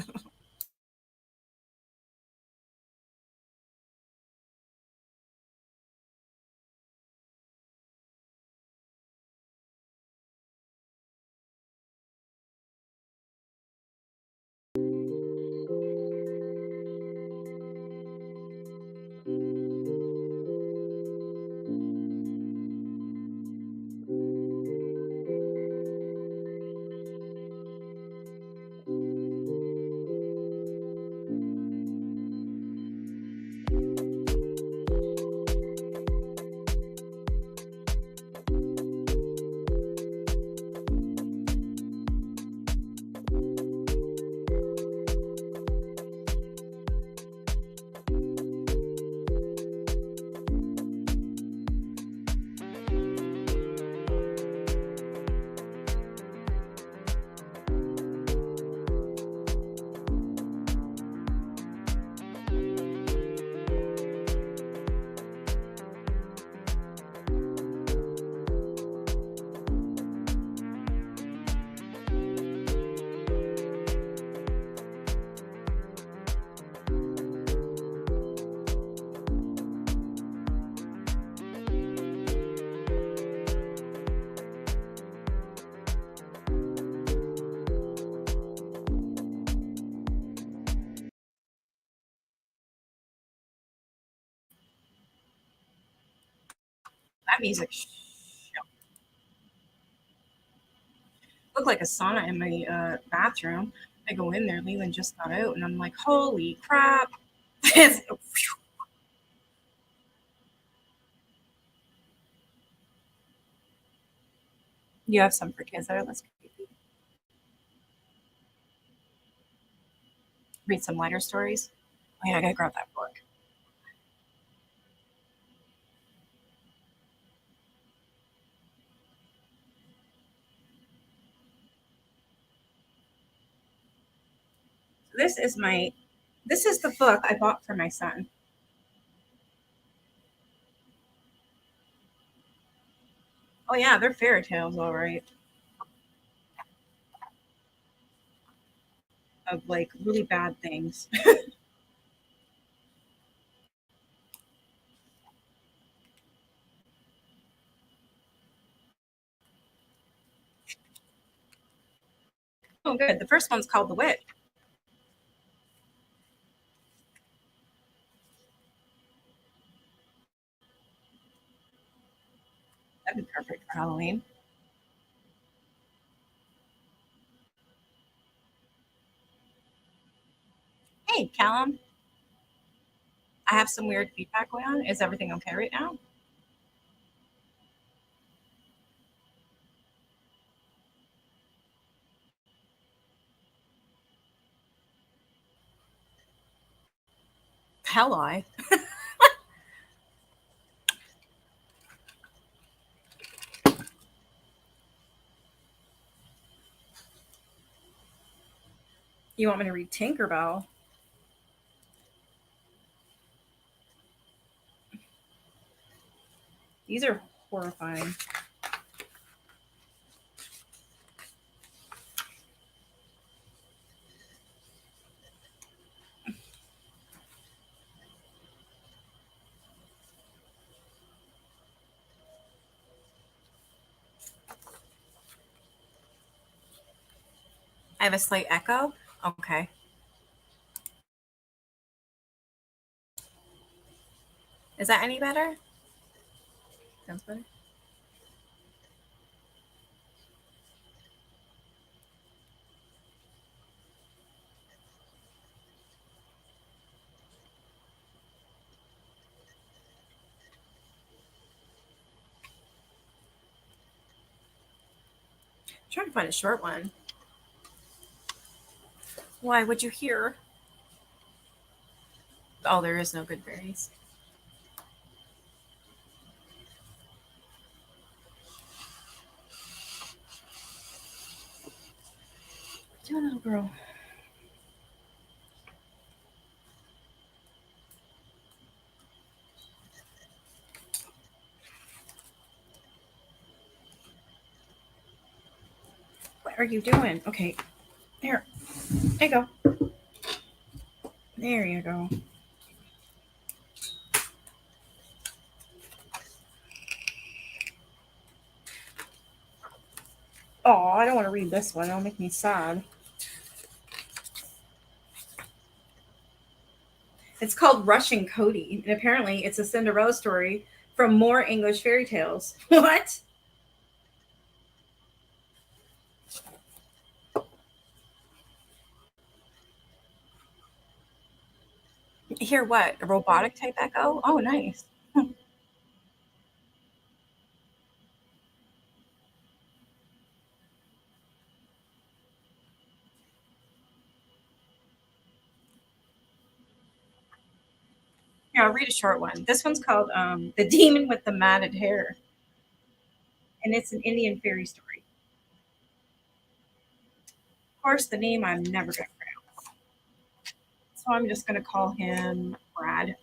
That music looked like a sauna in my bathroom. I go in there, Leland just got out, and I'm like, holy crap. You have some for kids that are less creepy. Read some lighter stories. Oh yeah, I gotta grab that book. This is the book I bought for my son. Oh yeah, they're fairy tales, all right. Of like really bad things. Oh good. The first one's called The Witch. That'd be perfect for Halloween. Hey, Callum. I have some weird feedback going on. Is everything okay right now? Hell I. You want me to read Tinkerbell? These are horrifying. I have a slight echo. Okay. Is that any better? Sounds better. I'm trying to find a short one. Why would you hear? Oh, there is no good berries. Do a little girl. What are you doing? Okay. There. There you go. There you go. Oh, I don't want to read this one. It'll make me sad. It's called Rushing Cody, and apparently it's a Cinderella story from more English fairy tales. What? Hear what? A robotic type echo? Oh, nice. Here, I'll read a short one. This one's called The Demon with the Matted Hair, and it's an Indian fairy story. Of course, the name I'm never going to pronounce. So I'm just going to call him Brad.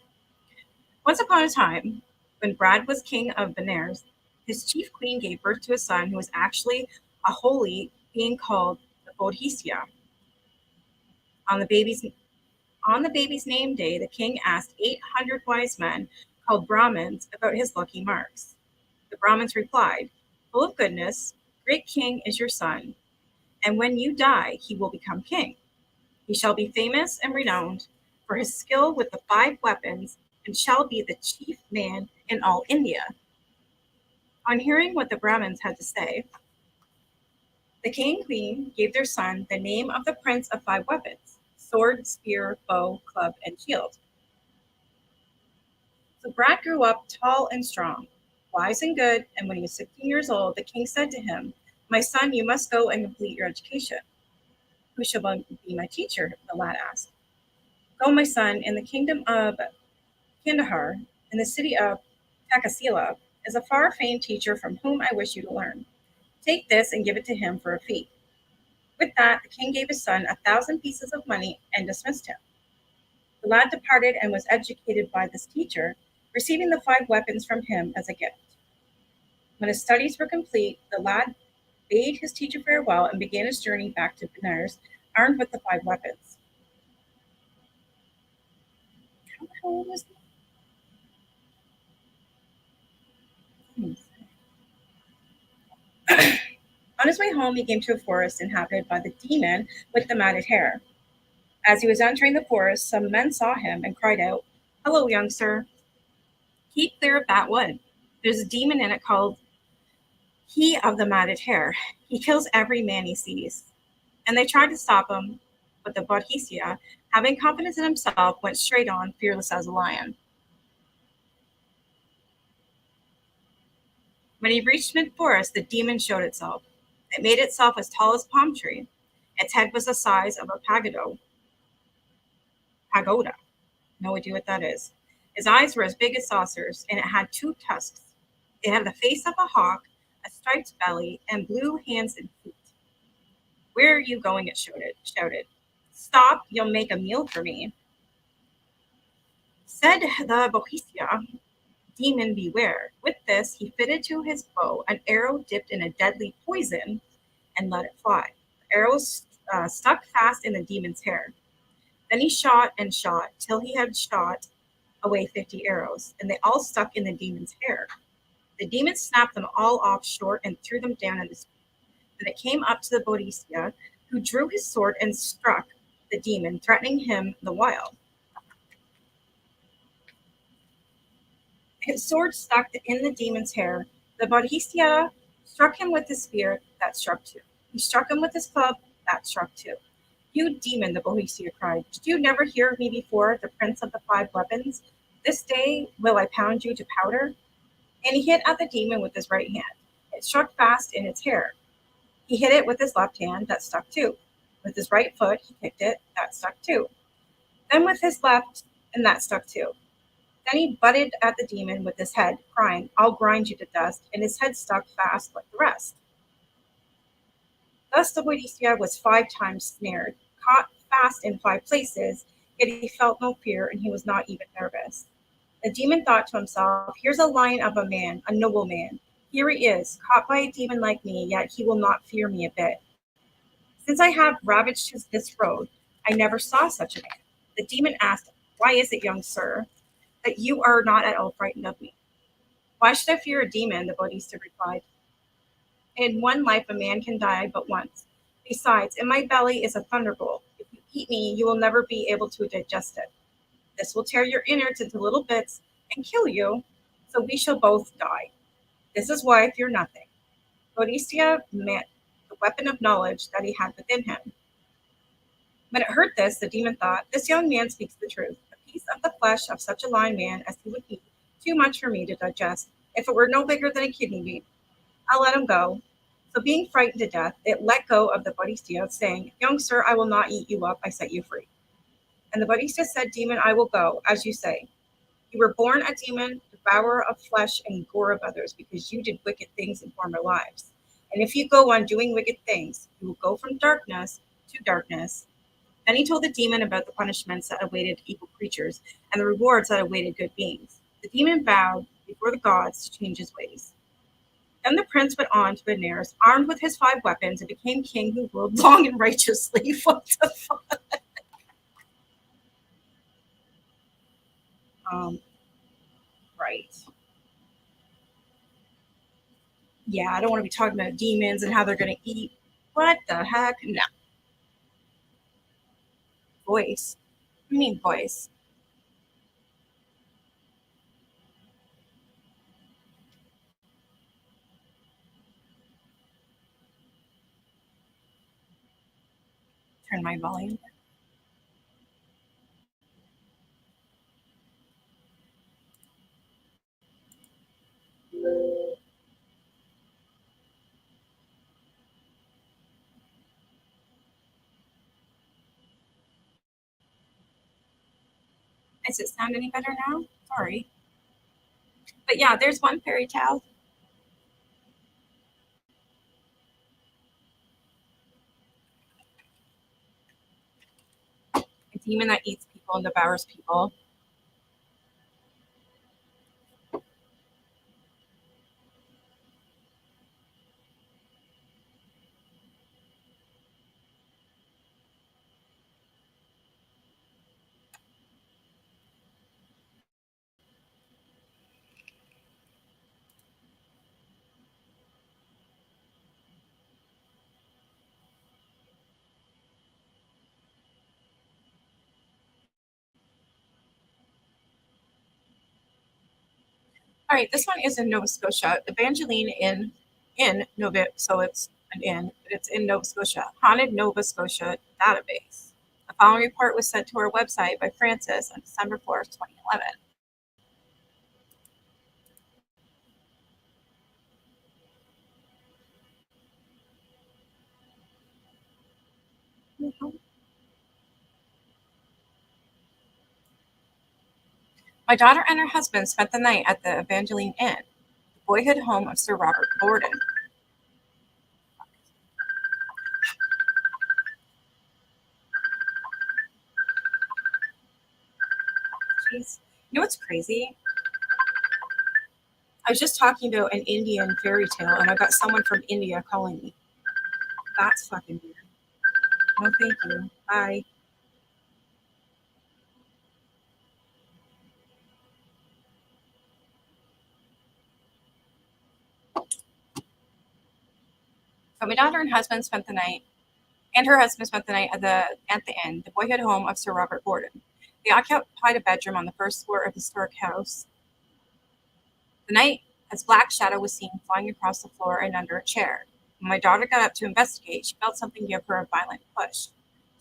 Once upon a time, when Brad was king of Benares, his chief queen gave birth to a son who was actually a holy being called Bodhisattva. On the baby's on the baby's name day, the king asked 800 wise men called Brahmins about his lucky marks. The Brahmins replied, "Full of goodness, great king is your son, and when you die, he will become king. He shall be famous and renowned for his skill with the 5 weapons and shall be the chief man in all India." On hearing what the Brahmins had to say, the king and queen gave their son the name of the prince of five weapons: sword, spear, bow, club, and shield. So Brad grew up tall and strong, wise and good, and when he was 16 years old, the king said to him, "My son, you must go and complete your education." "Who shall be my teacher?" the lad asked. "Go, my son, in the kingdom of Kandahar, in the city of Takasila, is a far famed teacher from whom I wish you to learn. Take this and give it to him for a fee." With that, the king gave his son 1,000 pieces of money and dismissed him. The lad departed and was educated by this teacher, receiving the five weapons from him as a gift. When his studies were complete, the lad bade his teacher farewell and began his journey back to Benares, armed with the five weapons. How old was he? On his way home, he came to a forest inhabited by the demon with the matted hair. As he was entering the forest, some men saw him and cried out, "Hello, young sir. Keep clear of that wood. There's a demon in it called He of the Matted Hair. He kills every man he sees." And they tried to stop him, but the Bodhisattva, having confidence in himself, went straight on, fearless as a lion. When he reached mid-forest, the demon showed itself. It made itself as tall as a palm tree. Its head was the size of a pagoda. No idea what that is. His eyes were as big as saucers, and it had two tusks. It had the face of a hawk, a striped belly, and blue hands and feet. "Where are you going?" it shouted. "Stop, you'll make a meal for me." Said the Bohisia, "Demon, beware." With this, he fitted to his bow an arrow dipped in a deadly poison and let it fly. The arrow stuck fast in the demon's hair. Then he shot and shot till he had shot away 50 arrows, and they all stuck in the demon's hair. The demon snapped them all off short and threw them down in the street. Then it came up to the Bodhisattva, who drew his sword and struck the demon, threatening him the while. His sword stuck in the demon's hair. The Bodhisattva struck him with his spear, that struck too. He struck him with his club, that struck too. "You demon," the Bodhisattva cried, "did you never hear of me before, the prince of the five weapons? This day will I pound you to powder." And he hit at the demon with his right hand. It struck fast in its hair. He hit it with his left hand, that stuck too. With his right foot, he kicked it, that stuck too. Then with his left, and that stuck too. Then he butted at the demon with his head, crying, "I'll grind you to dust," and his head stuck fast like the rest. Thus the Bodhisattva was 5 times snared, caught fast in 5 places, yet he felt no fear and he was not even nervous. The demon thought to himself, "Here's a lion of a man, a noble man. Here he is, caught by a demon like me, yet he will not fear me a bit. Since I have ravaged this road, I never saw such a man." The demon asked, "Why is it, young sir, that you are not at all frightened of me?" "Why should I fear a demon?" the Bodhisattva replied. "In one life a man can die but once. Besides, in my belly is a thunderbolt. If you eat me, you will never be able to digest it. This will tear your innards into little bits and kill you, so we shall both die. This is why I fear nothing." Bodhisattva met the weapon of knowledge that he had within him. When it heard this, the demon thought, "This young man speaks the truth. A piece of the flesh of such a lion man as he would be too much for me to digest. If it were no bigger than a kidney bean, I'll let him go." So being frightened to death, it let go of the Bodhisattva, saying, "Young sir, I will not eat you up. I set you free." And the Bodhisattva said, "Demon, I will go, as you say. You were born a demon, devourer of flesh and gore of others, because you did wicked things in former lives. And if you go on doing wicked things, you will go from darkness to darkness." Then he told the demon about the punishments that awaited evil creatures and the rewards that awaited good beings. The demon vowed before the gods to change his ways. Then the prince went on to Benares, armed with his 5 weapons, and became king who ruled long and righteously. What the fuck? Right. Yeah, I don't want to be talking about demons and how they're going to eat. What the heck? No. Voice. I mean, voice. turn my volume. Does it sound any better now? Sorry. But yeah, there's one fairy tale. A demon that eats people and devours people. All right, this one is in Nova Scotia. Evangeline in Nova, so it's an inn, but it's in Nova Scotia. Haunted Nova Scotia database. The following report was sent to our website by Francis on December 4th, 2011. My daughter and her husband spent the night at the Evangeline Inn, the boyhood home of Sir Robert Borden. Jeez. You know what's crazy? I was just talking about an Indian fairy tale and I got someone from India calling me. That's fucking weird. No, thank you. Bye. So my daughter and husband spent the night, and her husband spent the night at the inn, the boyhood home of Sir Robert Borden. They occupied a bedroom on the first floor of the historic house. The night, as black shadow was seen flying across the floor and under a chair. When my daughter got up to investigate, she felt something give her a violent push.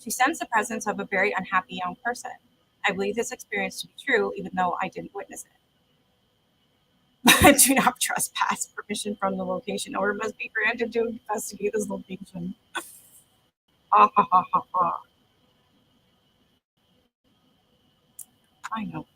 She sensed the presence of a very unhappy young person. I believe this experience to be true, even though I didn't witness it. Do not trespass. Permission from the location order must be granted to investigate this location. Ha ha ha ha ha. I know.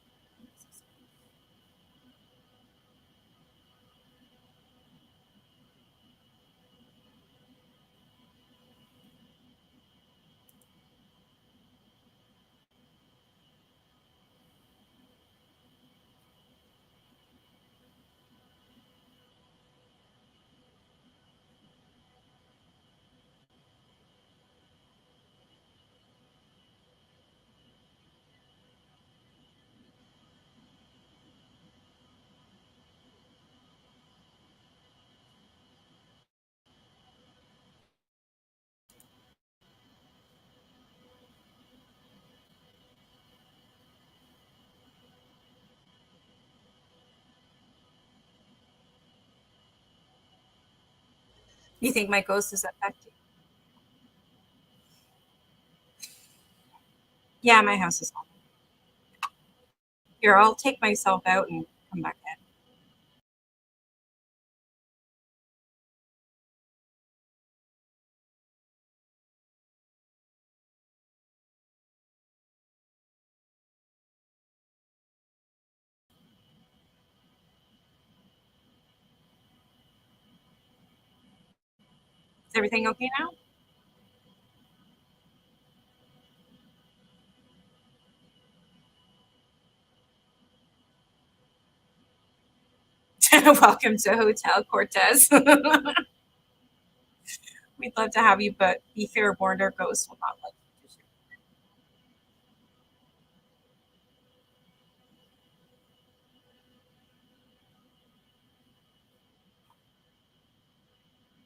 You think my ghost is affecting? Yeah, my house is haunted. Here, I'll take myself out and come back in. Is everything okay now? Welcome to Hotel Cortez. We'd love to have you, but be fair warned, our ghost will not let you.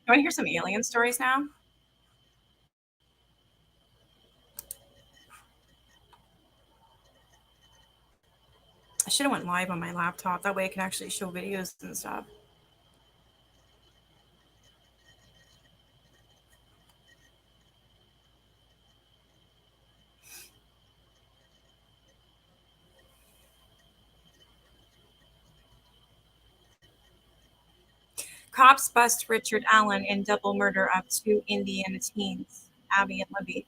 You want to hear some alien stories now? I should have went live on my laptop. That way I can actually show videos and stuff. Cops bust Richard Allen in double murder of two Indiana teens, Abby and Libby.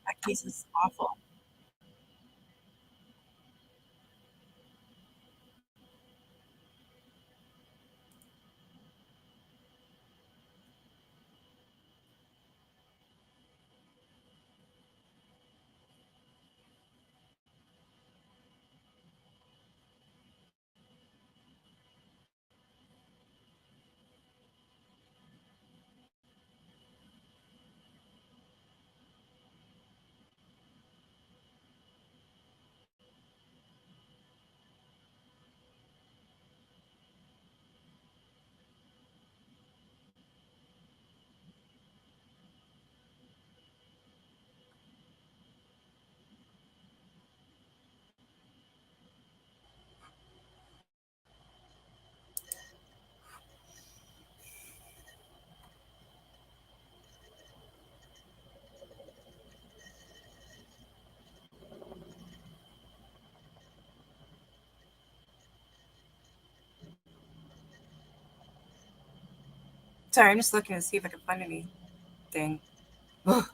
That case is awful. Sorry, I'm just looking to see if I can find anything. Ugh.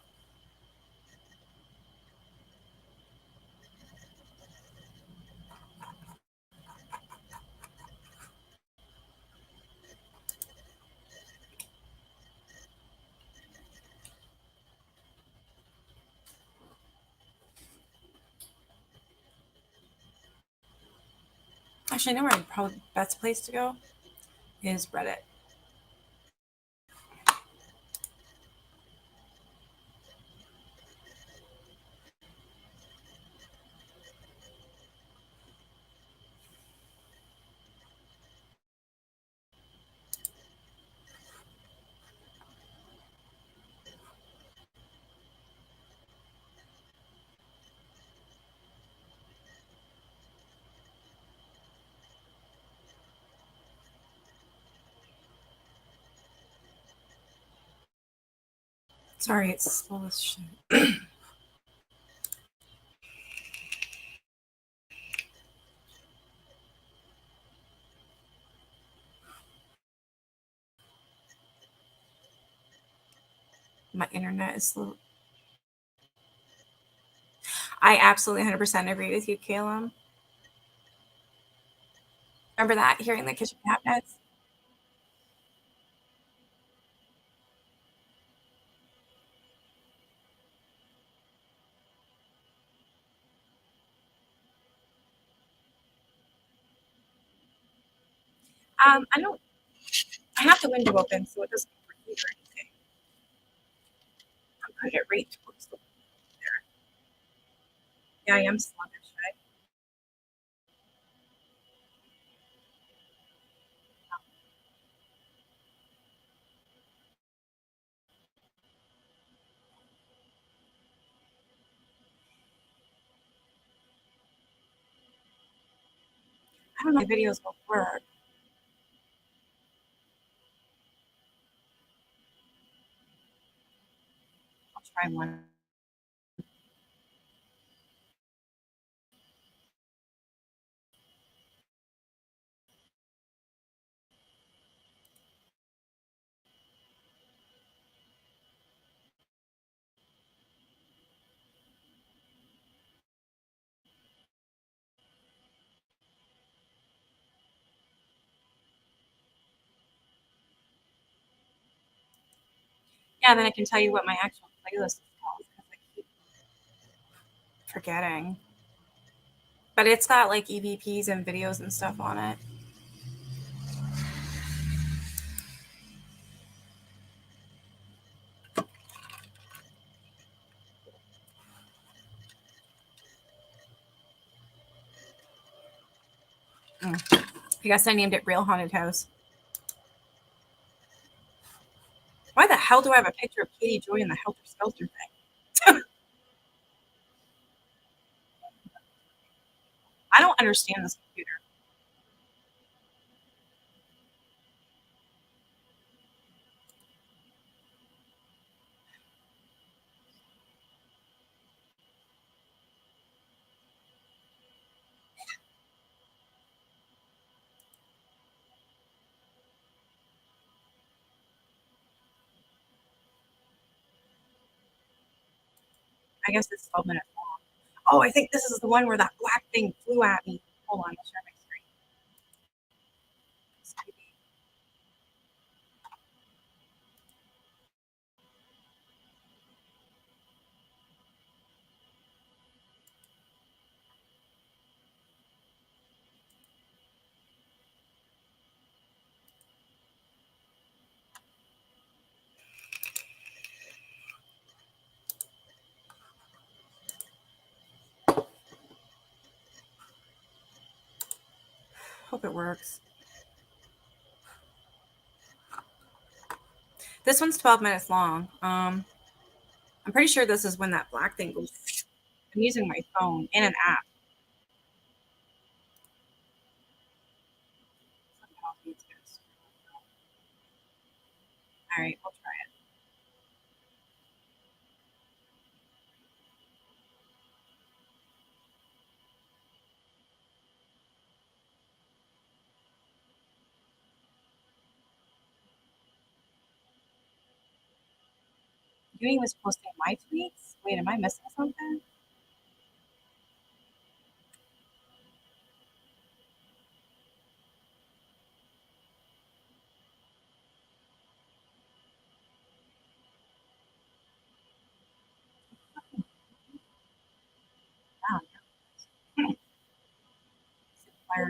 Actually, I know where probably the best place to go is Reddit. Sorry, it's slow as shit. My internet is slow. I absolutely 100% agree with you, Caleb. Remember that, hearing the kitchen cabinets? I don't. I have the window open, so it doesn't overheat or anything. I'm putting it right towards the there. Yeah, I am sluggish. I don't know if videos will work. I'll try one. Yeah, then I can tell you what my actual playlist is called because I keep forgetting. But it's got like EVPs and videos and stuff on it. I guess I named it Real Haunted House. Why the hell do I have a picture of Katie Joy in the Helter Skelter thing? I don't understand this computer. I guess it's 12 minutes long. Oh, I think this is the one where that black thing flew at me. Hold on, I'll share my screen. Hope it works. This one's 12 minutes long. I'm pretty sure this is when that black thing goes. I'm using my phone and an app. All right, we'll try it. Uni was posting my tweets. Wait, am I missing something? Oh, yeah.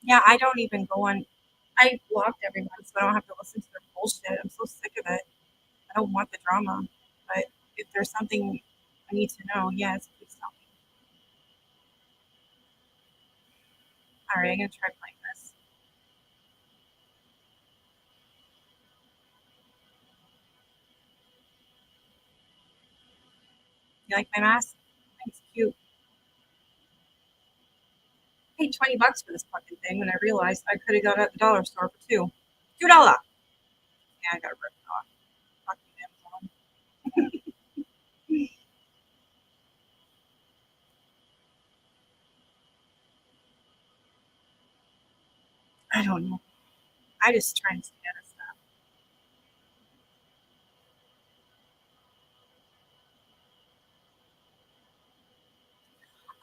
Yeah, I don't even go on. I blocked everyone so I don't have to listen to their bullshit. I'm so sick of it. I don't want the drama. But if there's something I need to know, yes, please tell me. All right, I'm gonna try playing this. You like my mask? It's cute. I paid $20 for this fucking thing when I realized I could have got it at the dollar store for $2. Yeah, I got to rip it off. Fucking Amazon. I don't know. I just try and stay out of stuff.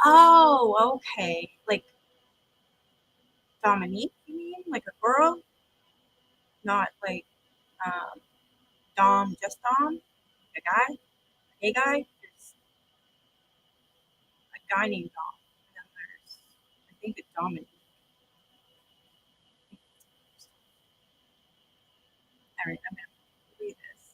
Oh, okay. Like Dominique, you mean? Like a girl? Not like um, Dom, just Dom? A guy? A guy? There's a guy named Dom. And then there's, I think it's Dominique. All right, I'm going to read this.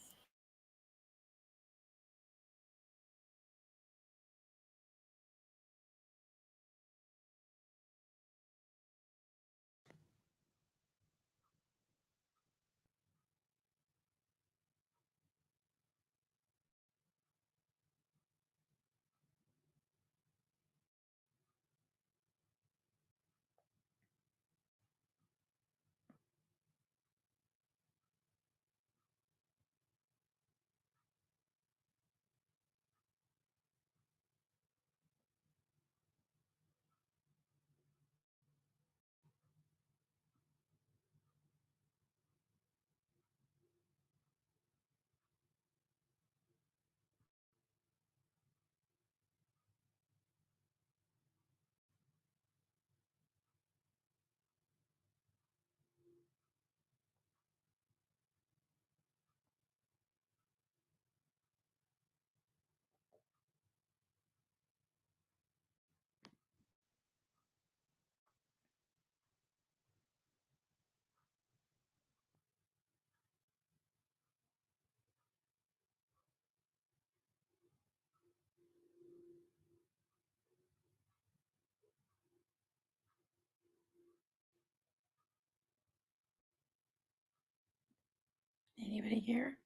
Anybody here?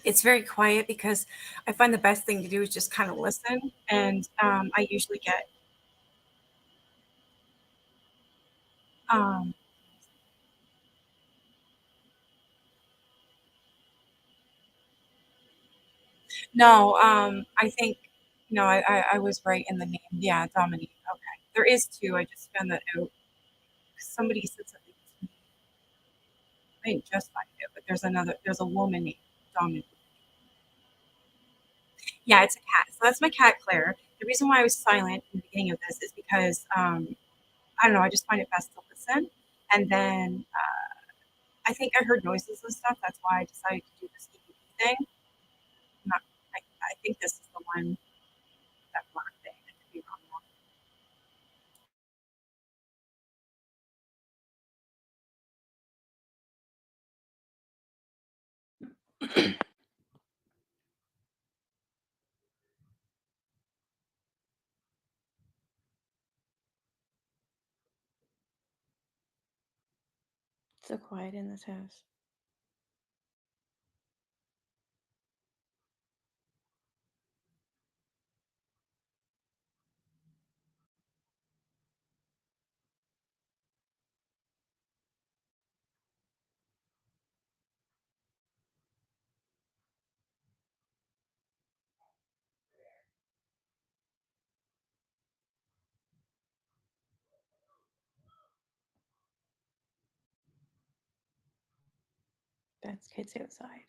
It's very quiet because I find the best thing to do is just kind of listen. And I usually get um, no. I think no. I was right in the name. Yeah, Dominique. Okay, there is two. I just found that out. Somebody said something to me. I didn't just find it, but there's another. There's a woman named Dominique. Yeah, it's a cat. So that's my cat, Claire. The reason why I was silent in the beginning of this is because I don't know. I just find it best to listen, and then I think I heard noises and stuff. That's why I decided to do this EVP thing. I'm not, I think this is the one, that black thing. I could be wrong. So quiet in this house. That's kids outside.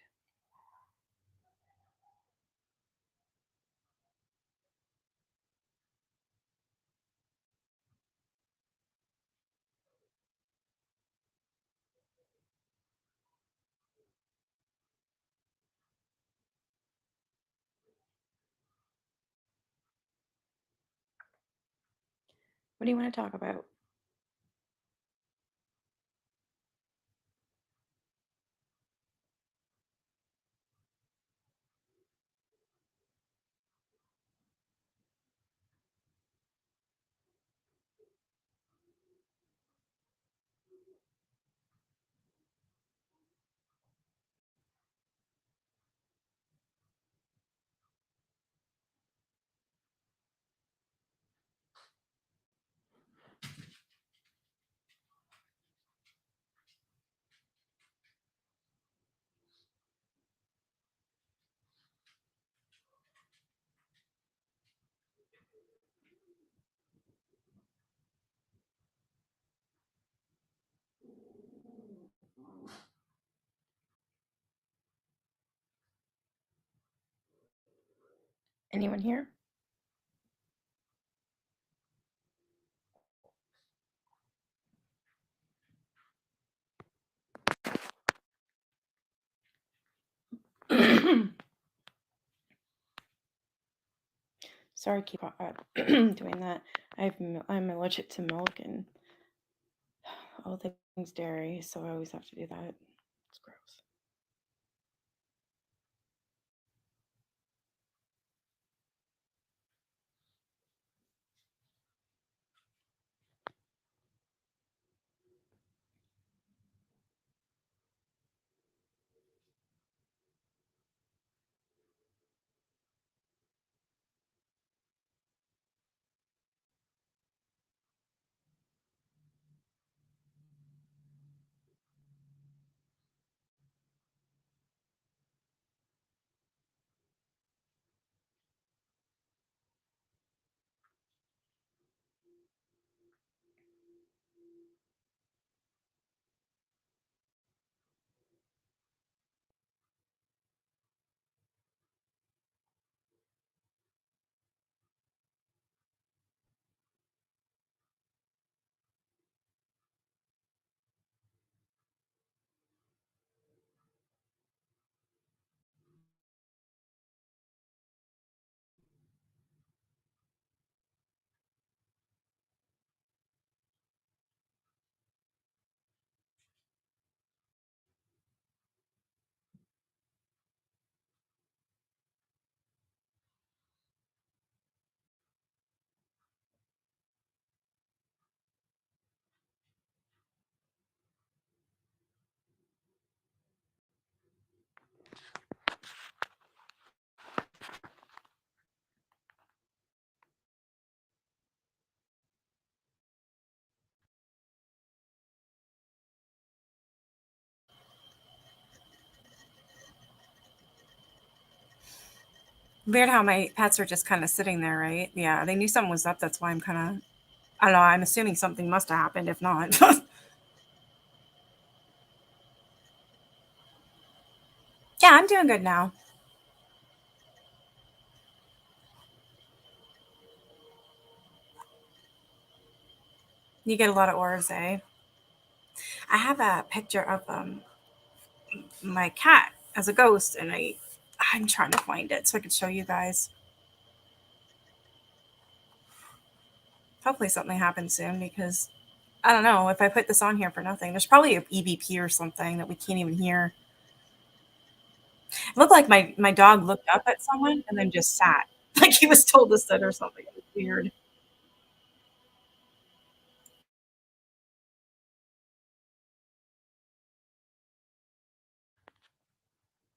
What do you want to talk about? Anyone here? Sorry, keep doing that. I'm allergic to milk and all things dairy, so I always have to do that. It's gross. Weird how my pets are just kind of sitting there, right? Yeah, they knew something was up. That's why I'm kind of, I don't know. I'm assuming something must have happened. If not, yeah, I'm doing good now. You get a lot of orbs, eh? I have a picture of my cat as a ghost, and I'm trying to find it so I can show you guys. Hopefully, something happens soon because I don't know if I put this on here for nothing. There's probably a EVP or something that we can't even hear. It looked like my dog looked up at someone and then just sat, like he was told to sit or something. It was weird.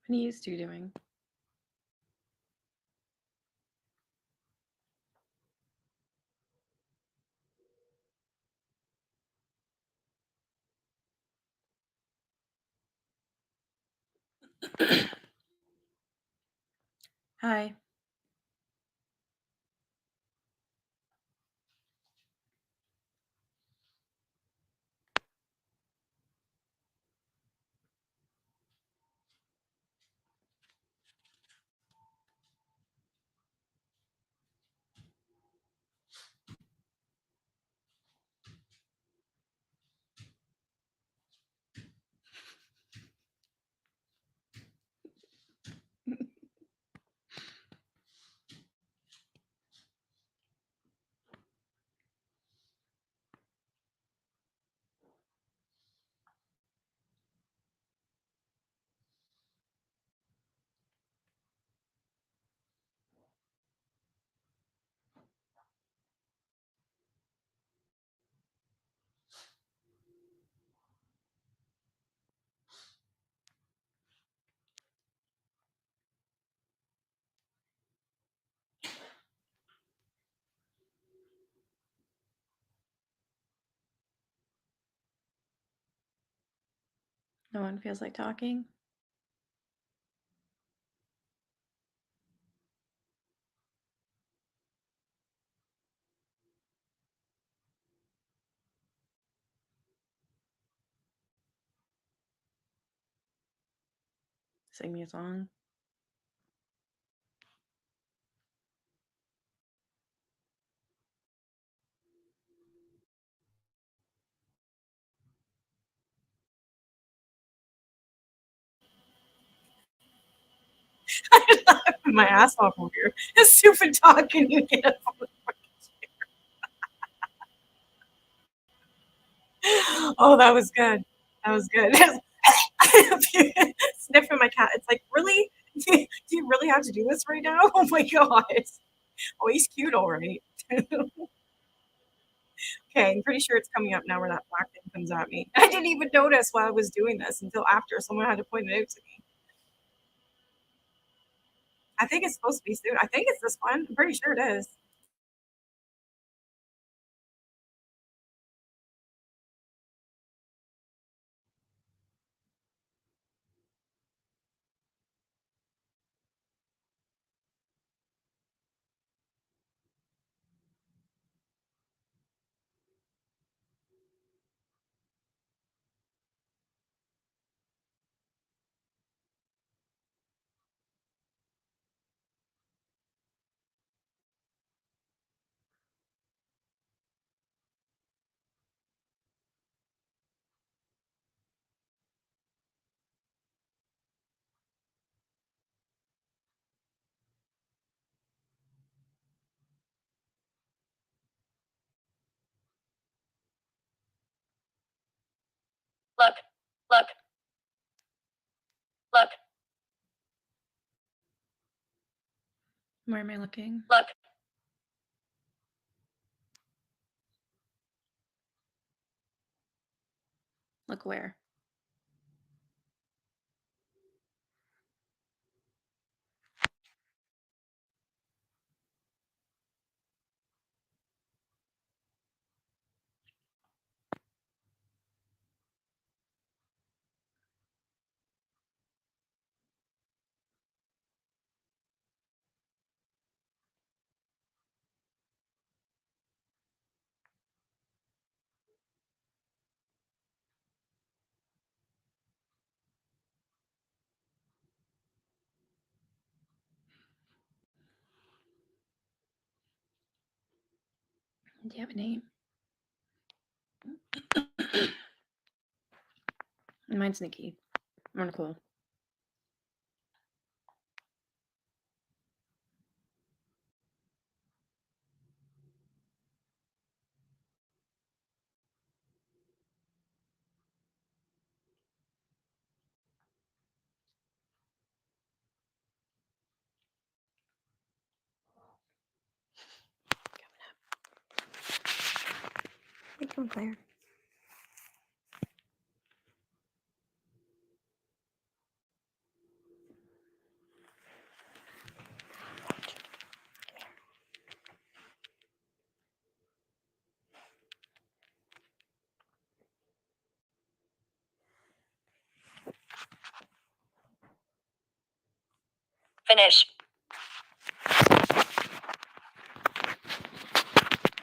What are you two doing? Hi. No one feels like talking. Sing me a song. My ass off over here. It's stupid talking. You get up. Oh, that was good. That was good. Sniffing my cat. It's like, really? Do you really have to do this right now? Oh my god. Oh, he's cute, all right. Okay, I'm pretty sure it's coming up now where that black thing comes at me. I didn't even notice while I was doing this until after someone had to point it out to me. I think it's supposed to be soon. I think it's this one. I'm pretty sure it is. Look, look, look. Where am I looking? Look. Look where? Do you have a name? Mine's Nikki. Or Nicole. What are you doing, Claire? Finish.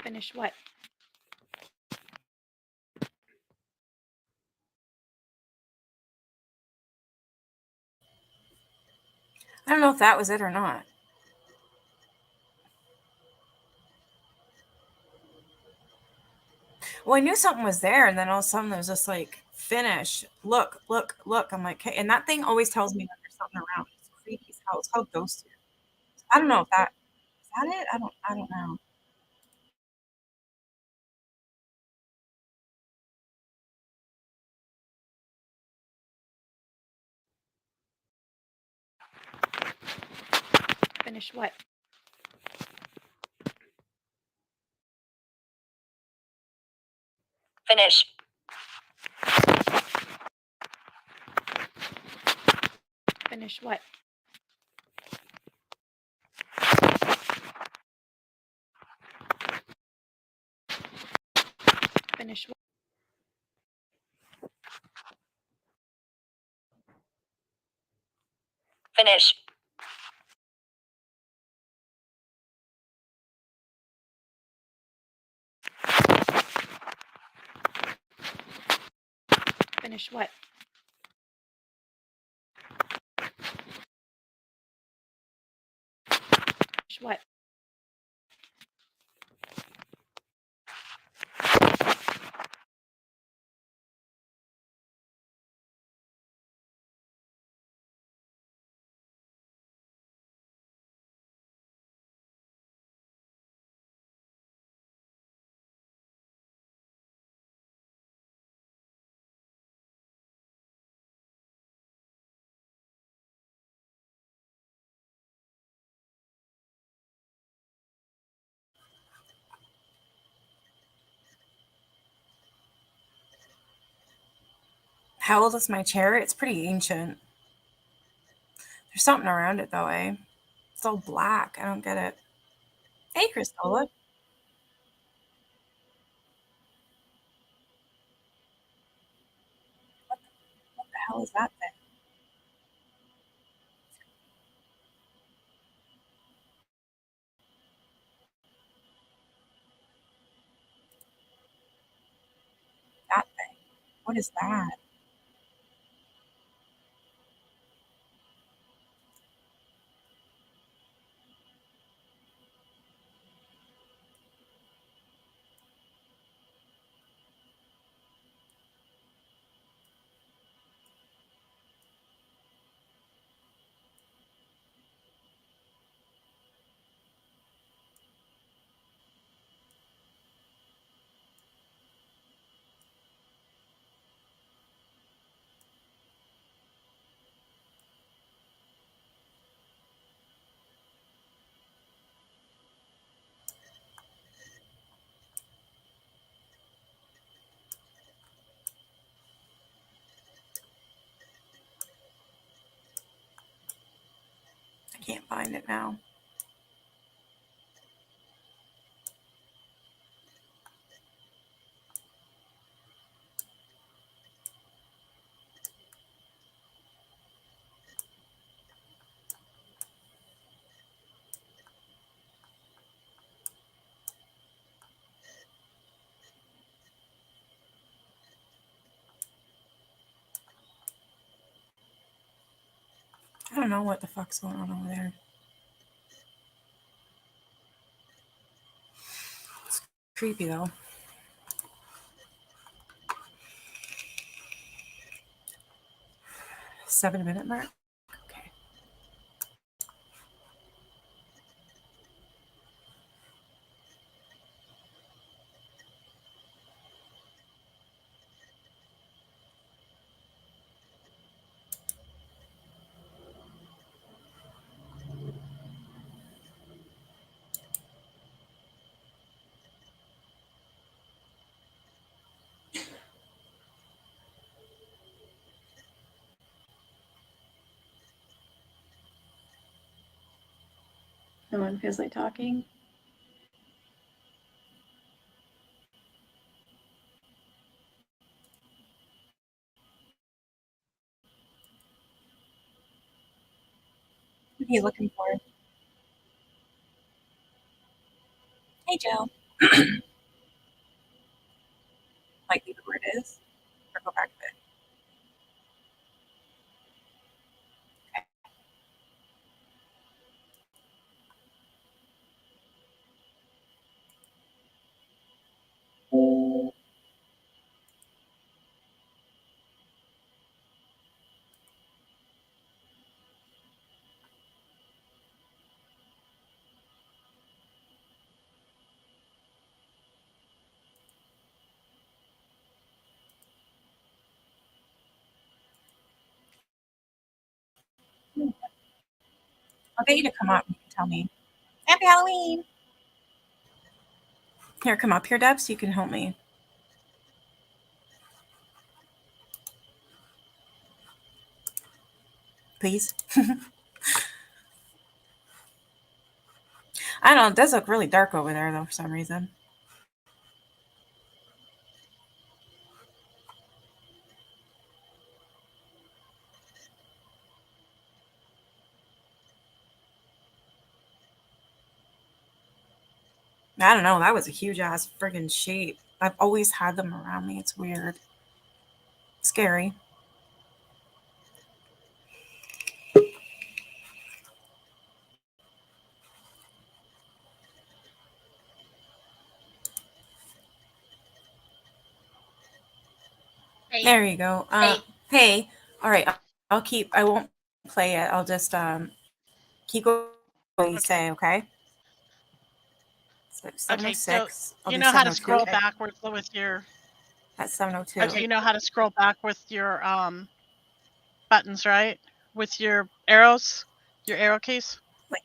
Finish what? I don't know if that was it or not. Well, I knew something was there, and then all of a sudden there was just like, finish, look, look, look. I'm like, hey, and that thing always tells me that there's something around. It's creepy as hell. It's how ghosts do. I don't know if that is that it. I don't know. Finish what? Finish. Finish what? Finish what? Finish. Finish what? Finish what? How old is my chair? It's pretty ancient. There's something around it though, eh? It's all black. I don't get it. Hey, Christola. What the hell is that thing? That thing. What is that? I can't find it now. I don't know what the fuck's going on over there. It's creepy though. Seven-minute mark. Okay. No one feels like talking. What are you looking for? Hey, Joe. Like, leave it where it is, or go back a bit. I'll get you to come up and tell me. Happy Halloween. Here, come up here, Deb, so you can help me. Please. I don't know. It does look really dark over there, though, for some reason. I don't know. That was a huge ass friggin' shape. I've always had them around me. It's weird. Scary. Hey. There you go. Hey. All right. I'll keep. I won't play it. I'll just keep going. What you say, okay? So Okay, so 706. I'll you do know how to 702. scroll backwards with your. That's 702. Okay, you know how to scroll back with your buttons, right? With your arrows, your arrow keys. Like-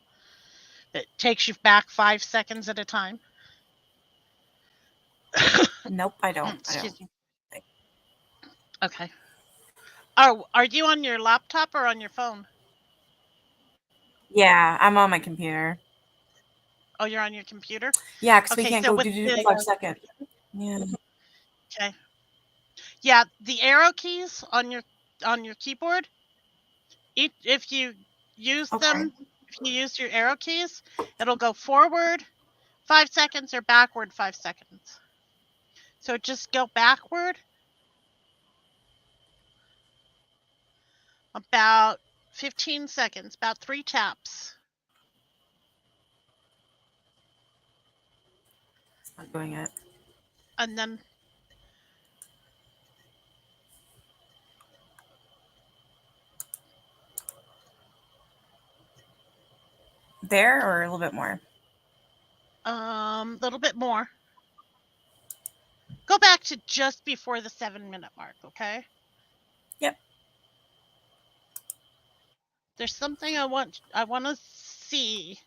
It takes you back 5 seconds at a time. Nope, I don't. Excuse me. Okay. Oh, are you on your laptop or on your phone? Yeah, I'm on my computer. Oh, you're on your computer? Yeah, because we Okay, can't so go with do the 5 seconds. Yeah. okay. Yeah, the arrow keys on your keyboard, if you use Okay. them, if you use your arrow keys, it'll go forward 5 seconds or backward 5 seconds. So just go backward about 15 seconds, about 3 taps. I'm doing it. And then There or a little bit more? a little bit more. Go back to just before the 7-minute mark, okay? Yep. There's something I want to see.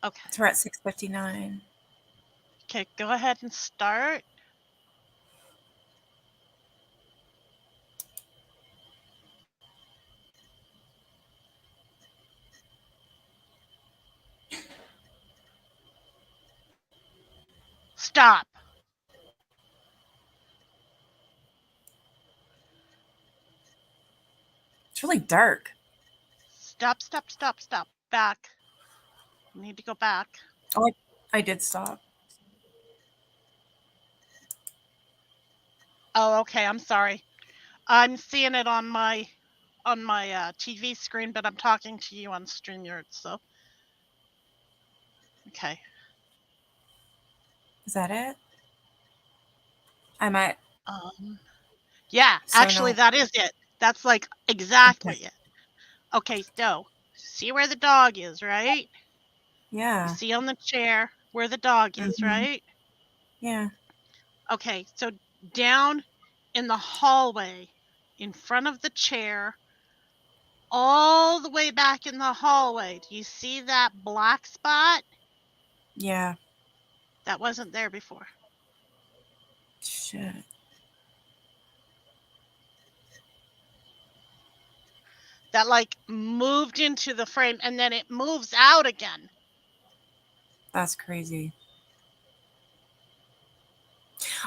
Okay. So we're at 6:59. Okay, go ahead and start. Stop. It's really dark. Stop. Back. You need to go back. Oh, I did stop. Oh, okay, I'm sorry. I'm seeing it on my on my TV screen, but I'm talking to you on StreamYard, so. Okay. Is that it? I might. Yeah, So actually, no. that is it. That's like Okay. exactly it. Okay, so see where the dog is, right? You Yeah. see on the chair where the dog is, Hmm. right? Yeah. Okay, so down in the hallway, in front of the chair, all the way back in the hallway, do you see that black spot? Yeah. That wasn't there before. Shit. That like moved into the frame and then it moves out again. That's crazy.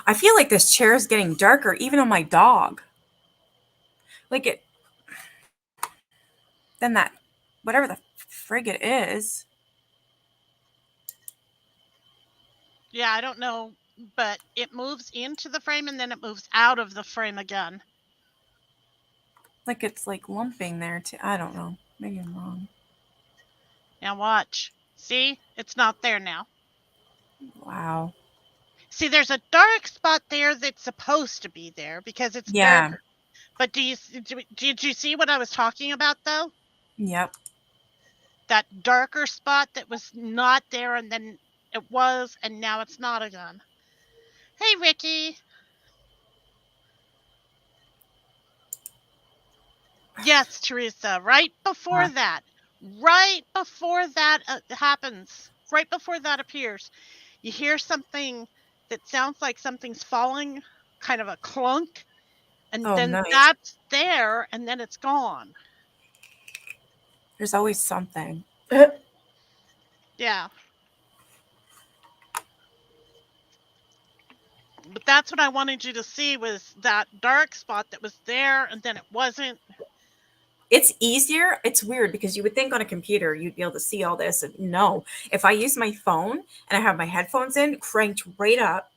I feel like this chair is getting darker, even on my dog. Like it. Then that, whatever the frig it is. Yeah, I don't know, but it moves into the frame and then it moves out of the frame again. Like it's like lumping there too. I don't know. Maybe I'm wrong. Now watch. See? It's not there now. Wow. See, there's a dark spot there that's supposed to be there because it's Yeah. darker. But did you see what I was talking about though? Yep. That darker spot that was not there and then it was and now it's not again. Hey, Ricky. Yes, Teresa, right before that happens, right before that appears, you hear something that sounds like something's falling, kind of a clunk, and Oh, then nice. that's there, and then it's gone. There's always something. Yeah. But that's what I wanted you to see was that dark spot that was there, and then it wasn't. It's easier. It's weird because you would think on a computer you'd be able to see all this. And no, if I use my phone and I have my headphones in, cranked right up,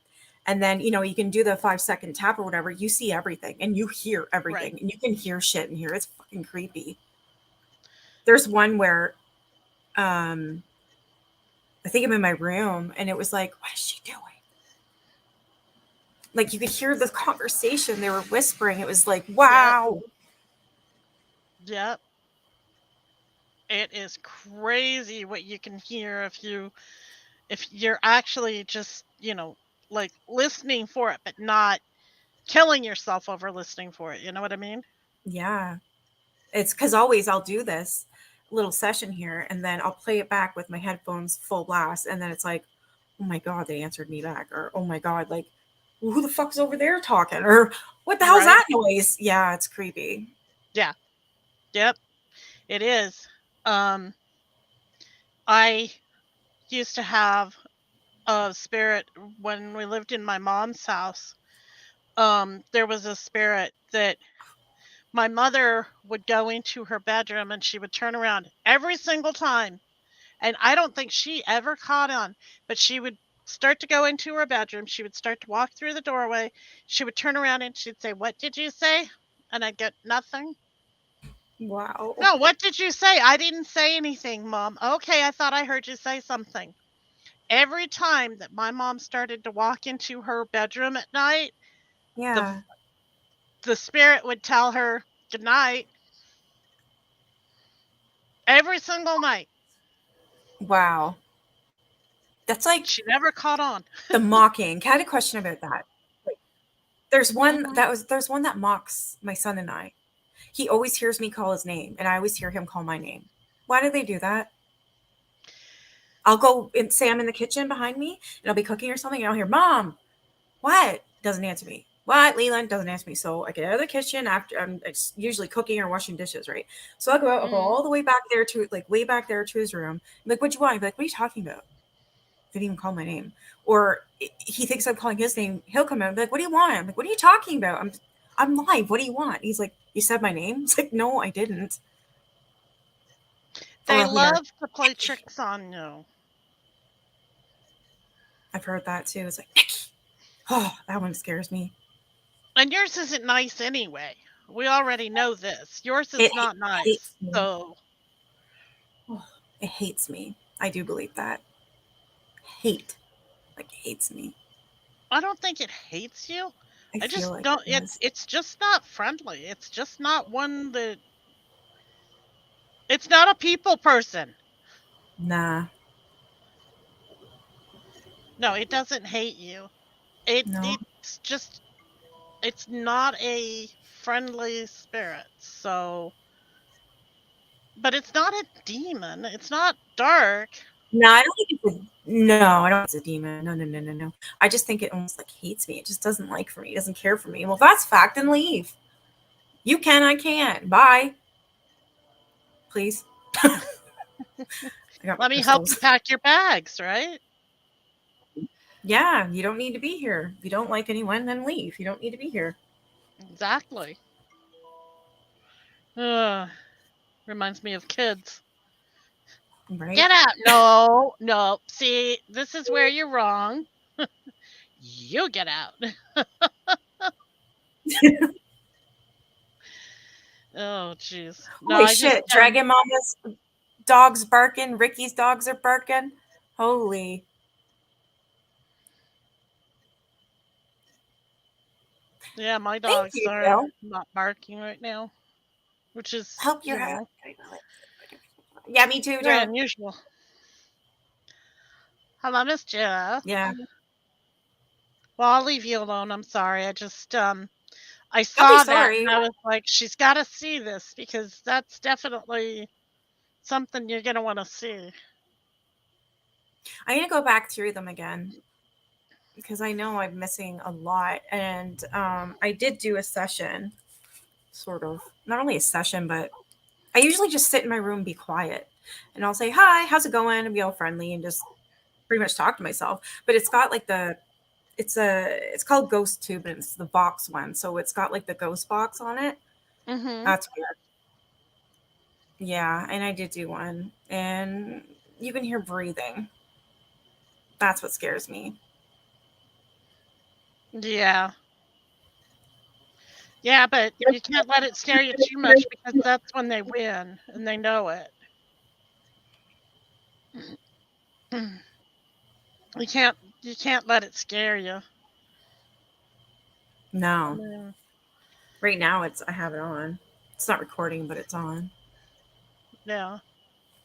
and then you can do the 5-second tap or whatever, you see everything and you hear everything Right. and you can hear shit in here. It's fucking creepy. There's one where I think I'm in my room and it was like, what is she doing? Like you could hear the conversation. They were whispering. It was like, wow. Yep. It is crazy what you can hear if you're actually just, like listening for it, but not killing yourself over listening for it. You know what I mean? Yeah. It's because always I'll do this little session here and then I'll play it back with my headphones full blast. And then it's like, oh my God, they answered me back. Or, oh my God, like, who the fuck's over there talking? Or what the hell's Right. that noise? Yeah, it's creepy. Yeah. Yep. It is. I used to have a spirit when we lived in my mom's house. There was a spirit that my mother would go into her bedroom and she would turn around every single time. And I don't think she ever caught on, but she would start to go into her bedroom. She would start to walk through the doorway. She would turn around and she'd say, "What did you say?" And I'd get, "Nothing." Wow. "No, what did you say?" "I didn't say anything, Mom." "Okay, I thought I heard you say something." Every time that my mom started to walk into her bedroom at night, Yeah. the spirit would tell her good night. Every single night. Wow. That's like She never caught on. the mocking. I had a question about that. Like, there's one Mhm. there's one that mocks my son and I. He always hears me call his name, and I always hear him call my name. Why do they do that? I'll go and say I'm in the kitchen behind me, and I'll be cooking or something, and I'll hear, "Mom, what?" Doesn't answer me. What? Leland doesn't answer me. So I get out of the kitchen after it's usually cooking or washing dishes, right? So I'll go out, I'll go Mhm. all the way back there to like way back there to his room. I'm like, "What you want?" I'd be like, "What are you talking about?" Didn't even call my name. Or he thinks I'm calling his name. He'll come out and be like, "What do you want?" I'm like, "What are you talking about? I'm live. What do you want?" He's like, "You said my name." It's like, "No, I didn't." They Oh, here. love to play tricks on you. I've heard that too. It's like, Nikki. Oh, that one scares me. And yours isn't nice anyway. We already know this. Yours is It not nice. hates me. So It hates me. I do believe that. Hate. Like, hates me. I don't think it hates you. I I feel just like don't. it does. It's just not friendly. It's just not one that. It's not a people person. Nah. No, it doesn't hate you. No. It's just it's not a friendly spirit. So, but it's not a demon. It's not dark. No, I don't think it's a no, I don't think it's a demon. No. I just think it almost like hates me. It just doesn't like for me. It doesn't care for me. Well, if that's fact, then leave. You can, I can't. Bye. Please. I got my Let me help you crystals. pack your bags, right? Yeah, you don't need to be here. If you don't like anyone, then leave. You don't need to be here. Exactly. Ugh, reminds me of kids. Right? Get out. No, no. See, this is where you're wrong. You get out. Oh, jeez. No, Holy I just shit. Dragon Mama's dog's barking. Ricky's dogs are barking. Holy. yeah, my Thank dogs you, are Bill. not barking right now, which is, Hope you're Yeah, me too, very Joe. unusual. Hello, Miss Jeff. Yeah. Well, I'll leave you alone. I'm sorry. I just I Don't be saw that sorry. and I was like, she's got to see this because that's definitely something you're going to want to see. I need to go back through them again because I know I'm missing a lot. And I did do a session, sort of. Not only a session, but I usually just sit in my room, be quiet, and I'll say, "Hi, how's it going?" and be all friendly and just pretty much talk to myself. But it's got like it's called Ghost Tube, and it's the box one, so it's got like the ghost box on it. Mhm. That's weird. Yeah, and I did do one, and you can hear breathing. That's what scares me. Yeah. Yeah, but you can't let it scare you too much because that's when they win and they know it. You can't let it scare you. I No, mean, right now I have it on. It's not recording, but it's on. yeah.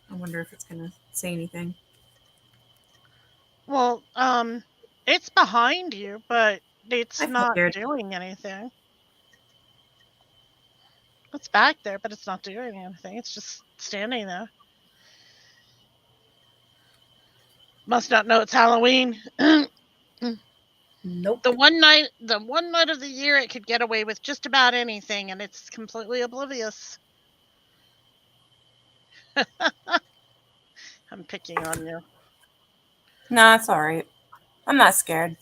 I wonder if it's gonna say anything. Well, it's behind you, but it's I not figured. doing anything. It's back there, but it's not doing anything. It's just standing there. Must not know it's Halloween. Nope. The one night of the year it could get away with just about anything and it's completely oblivious. I'm picking on you. No, it's all right. I'm not scared.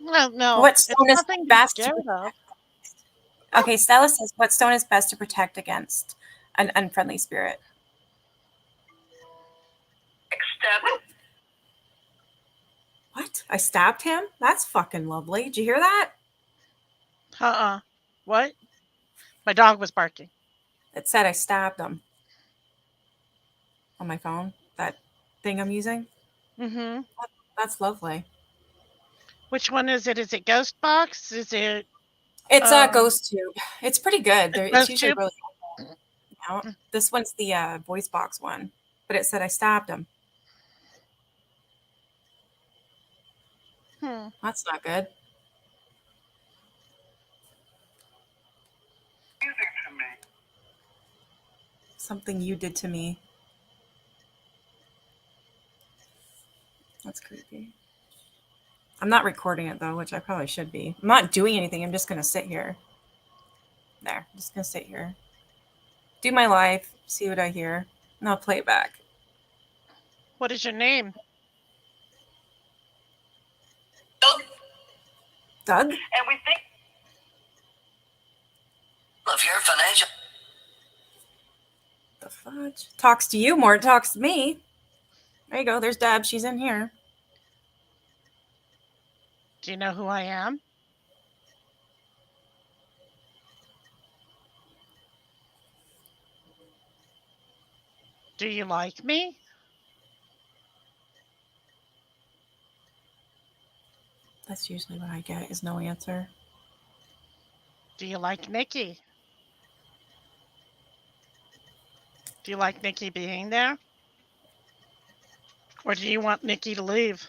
Well, no, What it's stone is nothing to be best to scared of. Okay, Stella says, what stone is best to protect against an unfriendly spirit? What? I stabbed him? That's fucking lovely. Did you hear that? What? My dog was barking. It said I stabbed him on my phone. That thing I'm using. Mm-hmm. That's lovely. Which one is it? Is it Ghost Box? Is it It's a ghost tube. It's pretty good. It's Ghost usually Tube? really out. This one's the voice box one, but it said I stabbed him. Hmm. That's not good. Something you did to me. That's creepy. I'm not recording it though, which I probably should be. I'm not doing anything. I'm just gonna sit here. There, I'm just gonna sit here. Do my life, see what I hear, and I'll play it back. What is your name? Doug? And we think of your financial. The fudge. Talks to you more, it talks to me. There you go, there's Deb. She's in here. Do you know who I am? Do you like me? That's usually what I get is no answer. Do you like Nikki? Do you like Nikki being there? Or do you want Nikki to leave?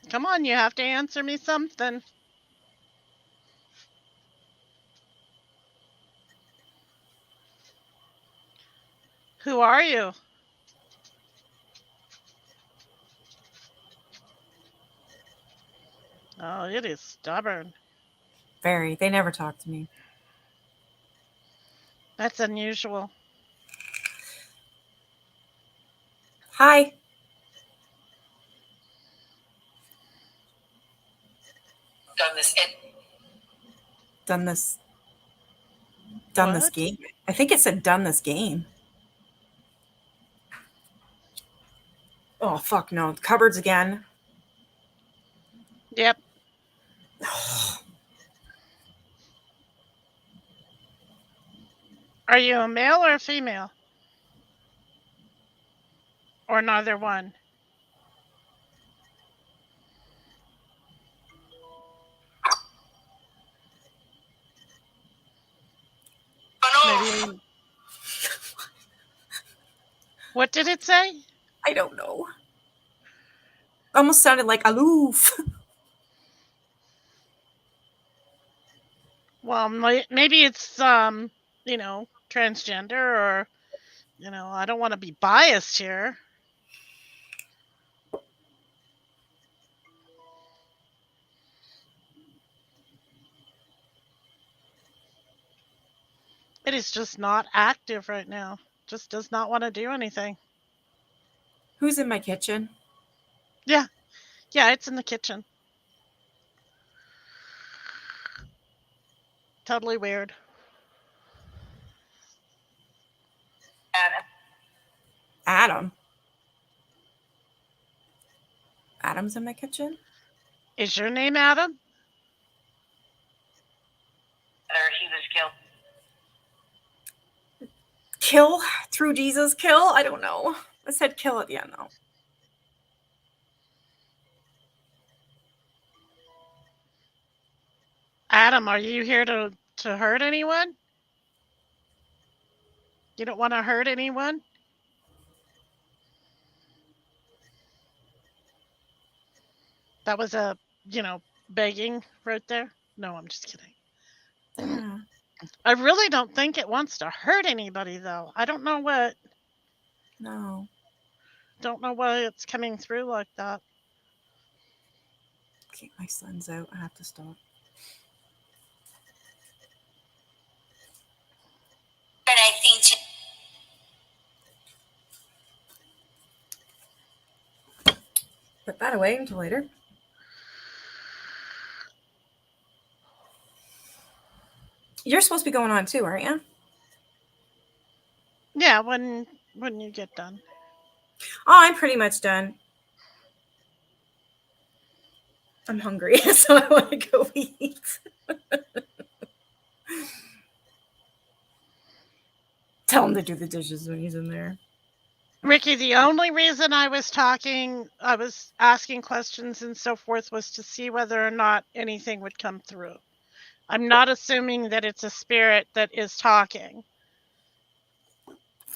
Come on, you have to answer me something. Who are you? Oh, it is stubborn. Very. They never talk to me. That's unusual. Hi. Done this. Done this. Done this What? game. I think it said done this game. Oh fuck no. Cupboards again. Yep. Are you a male or a female? Or neither one? Maybe. What did it say? I don't know. Almost sounded like aloof. Well, maybe it's transgender, or I don't want to be biased here. It is just not active right now. Just does not want to do anything. Who's in my kitchen? Yeah, it's in the kitchen. Totally weird. Adam. Adam's in my kitchen? Is your name Adam? He was killed. Kill? Through Jesus kill? I don't know. I said kill at the end though. Adam, are you here to hurt anyone? You don't want to hurt anyone? That was a, begging right there. No, I'm just kidding. Yeah. I really don't think it wants to hurt anybody, though. I don't know what. No. Don't know why it's coming through like that. Okay, my son's out. I have to stop. And I think Put that away until later. You're supposed to be going on too, aren't you? Yeah, when you get done. Oh, I'm pretty much done. I'm hungry, so I want to go eat. Tell him to do the dishes when he's in there. Ricky, the only reason I was asking questions and so forth was to see whether or not anything would come through. I'm not assuming that it's a spirit that is talking.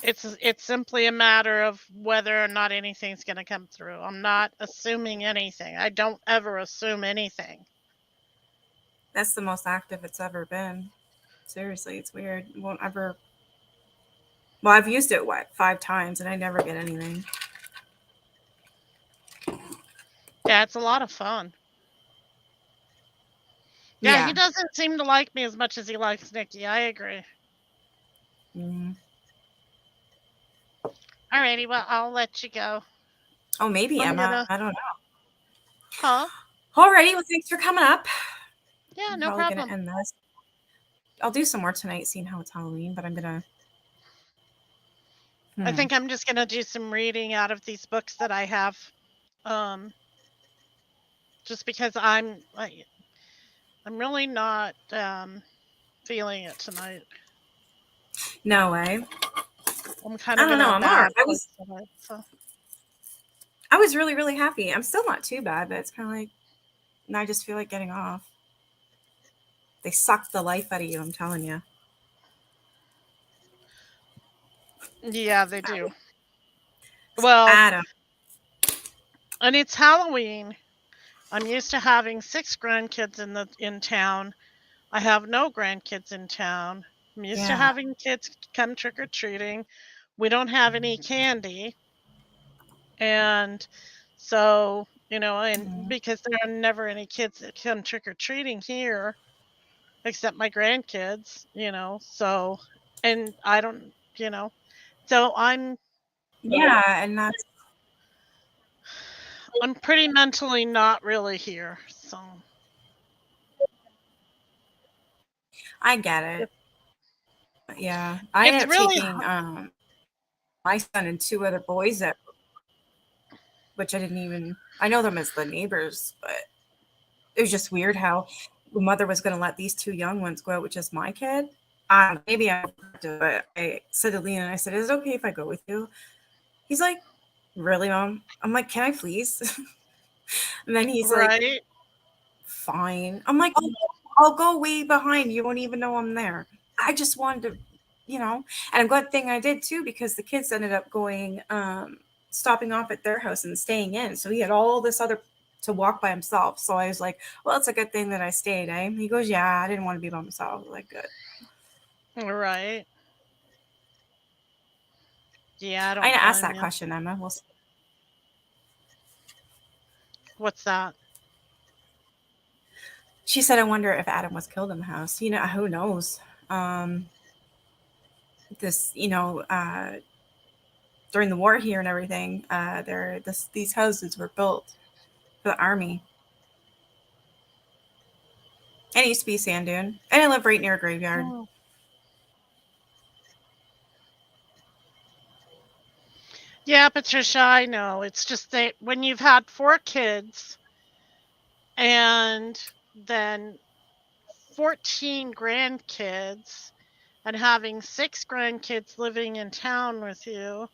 It's simply a matter of whether or not anything's going to come through. I'm not assuming anything. I don't ever assume anything. That's the most active it's ever been. Seriously, it's weird. It won't ever. Well, I've used it 5 times and I never get anything. Yeah, it's a lot of fun. Yeah, he doesn't seem to like me as much as he likes Nikki. I agree. Mm. Alrighty, well, I'll let you go. Oh, maybe Emma. I don't know. Huh? Alrighty, well, thanks for coming up. Yeah, I'm no probably problem. Gonna end this. I'll do some more tonight, seeing how it's Halloween, but I'm gonna. I think I'm just gonna do some reading out of these books that I have. Just because I'm really not feeling it tonight. No way. I'm kind I of don't in know. a I'm all right. bad place tonight. So I was really, really happy. I'm still not too bad, but it's kind of like, and I just feel like getting off. They suck the life out of you. I'm telling you. yeah, they do. Well, Adam. and it's Halloween. I'm used to having 6 grandkids in town. I have no grandkids in town. I'm used to Yeah. having kids come trick or treating. We don't have any candy. And so, and Mhm. because there are never any kids that come trick or treating here except my grandkids, so, and I don't, so Yeah, and that's I'm pretty mentally not really here. So I get it. Yeah, I it's ended up really taking my son and 2 other boys that, which I didn't even. I know them as the neighbors, but it was just weird how the mother was going to let these 2 young ones go out with just my kid. Maybe I, but I said to Leon, I said, "Is it okay if I go with you?" He's like, "Really, mom?" I'm like, "Can I please?" And then he's like, right. "Fine." I'm like, I'll go way behind. You won't even know I'm there. I just wanted to, and a good thing I did too, because the kids ended up going, stopping off at their house and staying in. So he had all this other to walk by himself. So I was like, well, it's a good thing that I stayed, eh? He goes, yeah, I didn't want to be by myself. I was like, good. Right. Yeah, I I don't didn't ask blame that you. question, Emma. We'll see. What's that? She said, I wonder if Adam was killed in the house. Who knows? Um, this, during the war here and everything, these houses were built for the army. And it used to be a sand dune. And I live right near a graveyard. Oh. Yeah, Patricia, I know. It's just that when you've had 4 kids and then 14 grandkids and having 6 grandkids living in town with you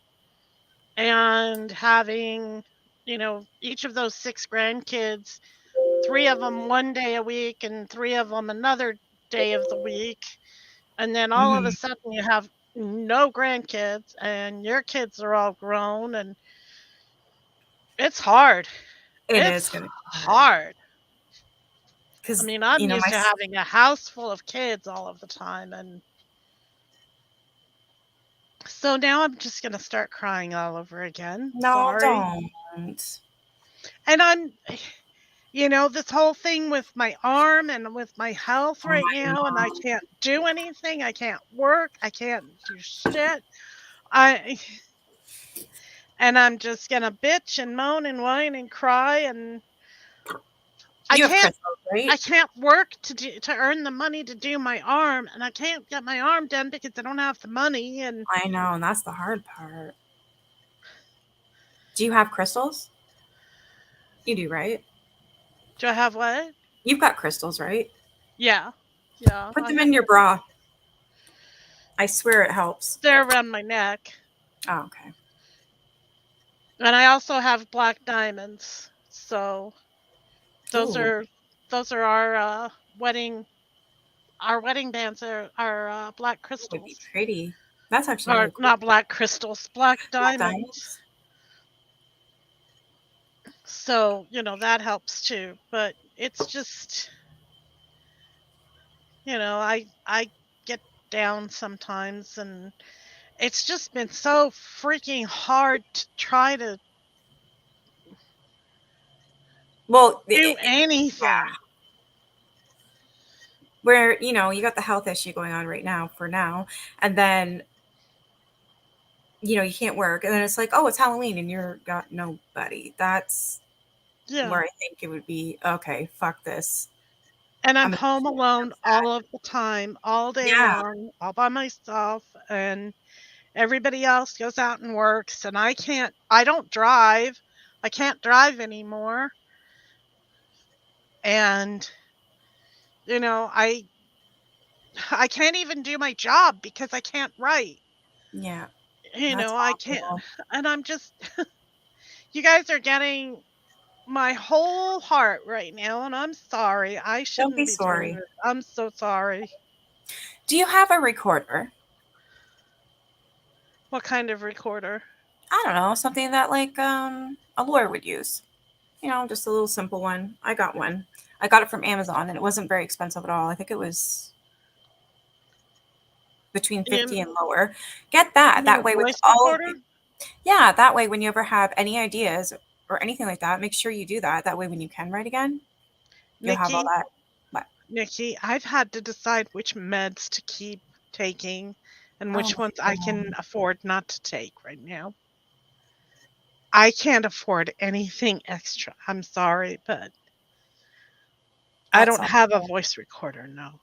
and having, each of those 6 grandkids, 3 of them one day a week and 3 of them another day of the week. And then all of a Mhm. sudden you have no grandkids and your kids are all grown and it's hard. It is It's going to be hard. hard. I Because, mean, I'm my. used to having a house full of kids all of the time. And so now I'm just going to start crying all over again. No, Sorry. don't. And this whole thing with my arm and with my health Oh, right I now, and I know. can't do anything. I can't work. I can't do shit. I and I'm just gonna bitch and moan and whine and cry, and I You have can't crystals, right? I can't work to earn the money to do my arm, and I can't get my arm done because I don't have the money. And I know, and that's the hard part. Do you have crystals? You do, right? do I have what? You've got crystals, right? Yeah, Put I them have. in your bra. I swear it helps. They're around my neck, Oh, okay. and I also have black diamonds. So those Ooh, are those are wedding our wedding bands are black that would be crystals. pretty. That's actually Or really cool. not black crystals, black Black diamonds. diamonds. So, that helps too. But it's just, I get down sometimes and it's just been so freaking hard to try to Well, do yeah. anything. Where you got the health issue going on right now for now, and then you can't work, and then it's like, oh, it's Halloween, and you're got nobody. That's Yeah. where I think it would be okay. Fuck this. And I'm I'm home alone all of the time, all day yeah. long, all by myself, and everybody else goes out and works, and I don't drive. I can't drive anymore. And you know, I can't even do my job because I can't write. Yeah. You That's know, I can't, awful. and I'm just, you guys are getting my whole heart right now, and I'm sorry. I Don't shouldn't be be doing sorry. this. I'm so sorry. Do you have a recorder? What kind of recorder? I don't know, something that like a lawyer would use. You know, just a little simple one. I got one. I got it from Amazon and it wasn't very expensive at all. I think it was between You 50 and lower. Get that. mean That a way with voice all of recorder? yeah, that way when you ever have any ideas or anything like that, make sure you do that. That way when you can write again, you'll have all Nikki, that. But Nikki, I've had to decide which meds to keep taking and oh which my ones I can god. afford not to take right now. I can't afford anything extra. I'm sorry, but I That's don't have a awful. voice recorder, no.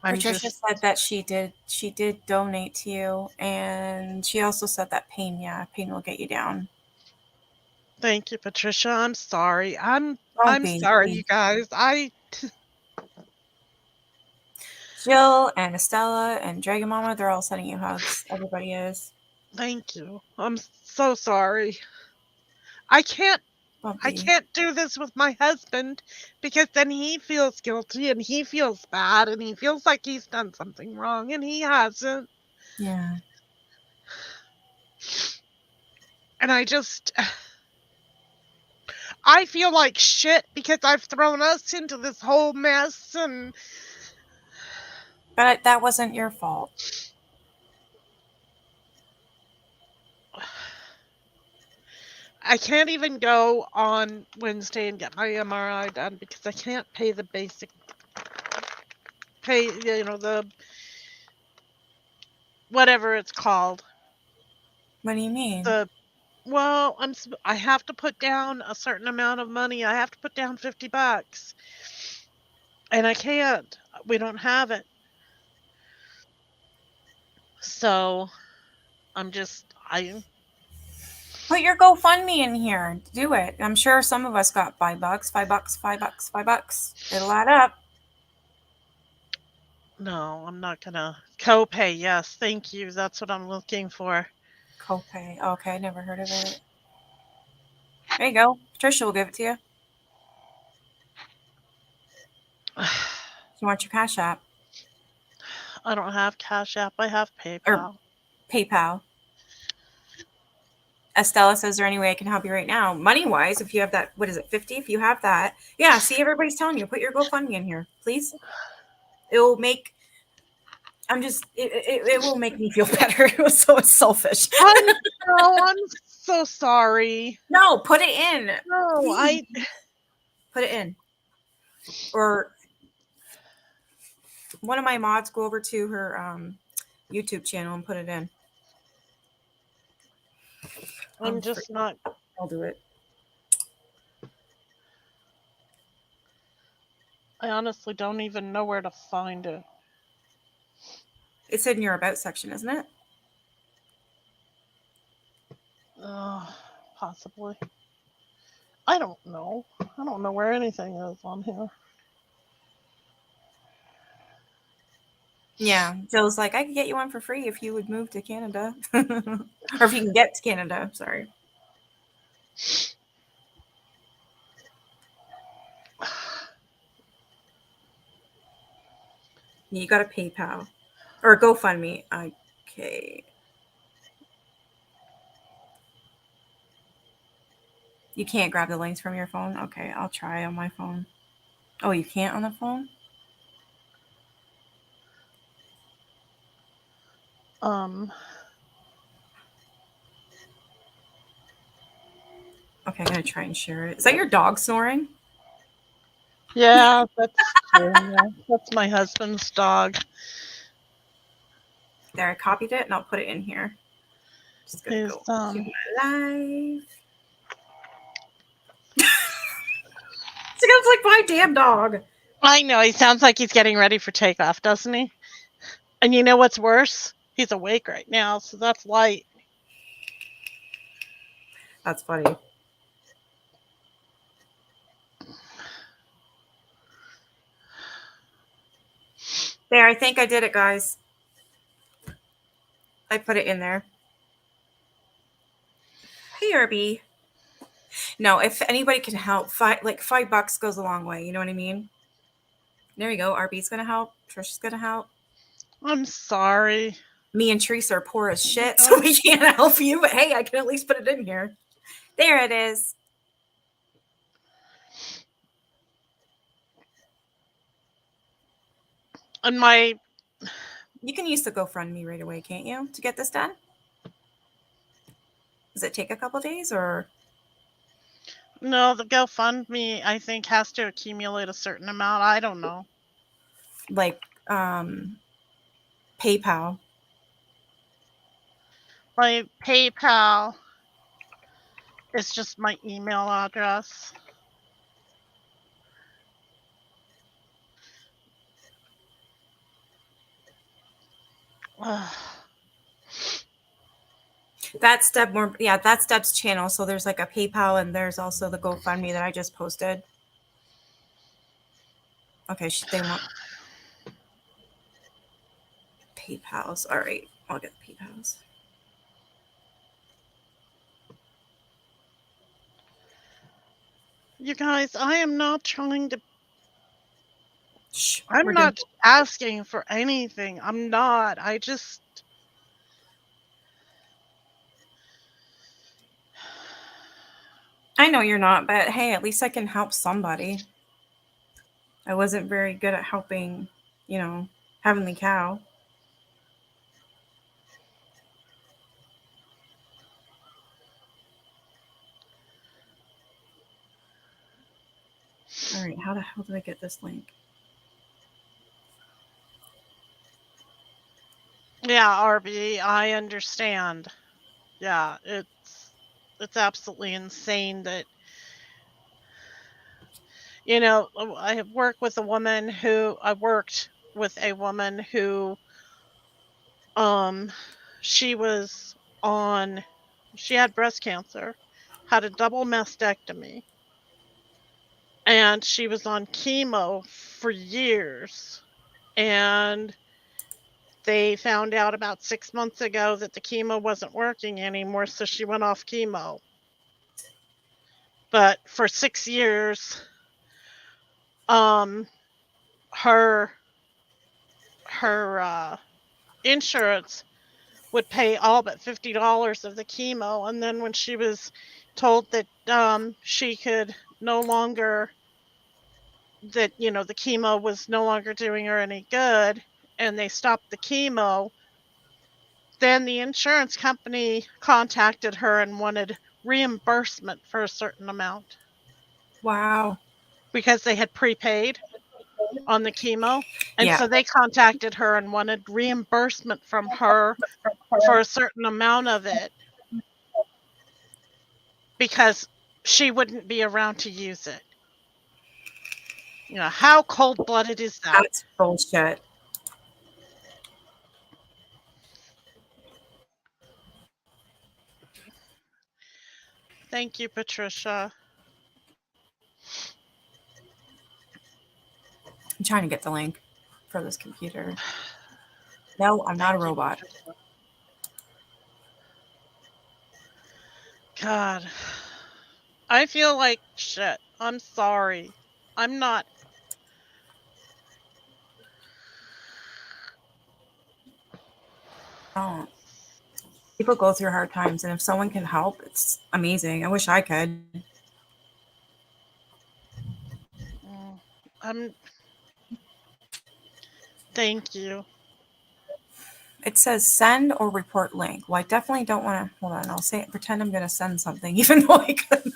I'm Patricia just, said that she did donate to you and she also said that pain will get you down. thank you, Patricia. I'm sorry. Don't I'm be, sorry, you please. guys. Jill and Estella and Dragon Mama, they're all sending you hugs. Everybody is. Thank you. I'm so sorry. I can't Don't I be. can't do this with my husband because then he feels guilty and he feels bad and he feels like he's done something wrong and he hasn't. Yeah. And I feel like shit because I've thrown us into this whole mess and But that wasn't your fault. I can't even go on Wednesday and get my MRI done because I can't pay the the whatever it's called. What do you mean? The Well, I have to put down a certain amount of money. I have to put down $50. And I can't. We don't have it. So I Put your GoFundMe in here. Do it. I'm sure some of us got $5, $5, $5, $5. It'll add up. no, I'm not gonna copay. Yes, thank you. That's what I'm looking for. Copay. Okay, I never heard of it. There you go. Patricia will give it to you. You want your Cash App I don't have Cash App. I have or PayPal. PayPal. Estella says, "Is there any way I can help you right now, money wise? If you have that, what is it, 50? If you have that, yeah. See, everybody's telling you, put your GoFundMe in here, please. It will make. It will make me feel better. It was so selfish. I'm so sorry. No, put it in. No, Put it in. Or one of my mods go over to her YouTube channel and put it in. I'm just not. I'll do it. I honestly don't even know where to find it. It's in your about section, isn't it? Possibly. I don't know. I don't know where anything is on here. Yeah. Jill's like, I could get you one for free if you would move to Canada. Or if you can get to Canada. Sorry. You got a PayPal or a GoFundMe. Okay. You can't grab the links from your phone? Okay, I'll try on my phone. Oh, you can't on the phone? Okay, I'm gonna try and share it. Is that your dog snoring? Yeah, that's my husband's dog. There, I copied it and I'll put it in here. Just gonna His go to my live. Sounds like my damn dog. I know, he sounds like he's getting ready for takeoff, doesn't he? And you know what's worse? He's awake right now, so that's light. That's funny. There, I think I did it, guys. I put it in there. Hey, Irby. No, if anybody can help, $5 goes a long way. You know what I mean? There you go. RB's gonna help. Trisha's gonna help. I'm sorry. Me and Teresa are poor as shit, so we can't help you. But hey, I can at least put it in here. There it is. And my You can use the GoFundMe right away, can't you, to get this done? Does it take a couple days or? no, the GoFundMe I think has to accumulate a certain amount. I don't know. Like PayPal. My PayPal is just my email address. Ugh. That's that's Deb's channel. So there's like a PayPal and there's also the GoFundMe that I just posted. Okay, they want PayPal's. All right, I'll get the PayPal's. You guys, I am not trying to. Shh, I'm we're not doing- asking for anything. I'm not. I just. I know you're not, but hey, at least I can help somebody. I wasn't very good at helping, Heavenly Cow. All right, how the hell do I get this link? Yeah, RB, I understand. Yeah, it's absolutely insane that I have worked with a woman who she had breast cancer, had a double mastectomy, and she was on chemo for years, and they found out about 6 months ago that the chemo wasn't working anymore, so she went off chemo. But for 6 years, her insurance would pay all but $50 of the chemo, and then when she was told that she could no longer, that the chemo was no longer doing her any good, and they stopped the chemo, then the insurance company contacted her and wanted reimbursement for a certain amount Wow. because they had prepaid on the chemo, and Yeah. so they contacted her and wanted reimbursement from her for a certain amount of it because she wouldn't be around to use it. How cold-blooded is that? That's bullshit. Thank you, Patricia. I'm trying to get the link for this computer. No, I'm not a robot. God, I feel like shit. I'm sorry. I'm not. Don't. People go through hard times, and if someone can help, it's amazing. I wish I could. Thank you. It says send or report link. Well, I definitely don't want to. Hold on. I'll say it. Pretend I'm going to send something, even though I couldn't.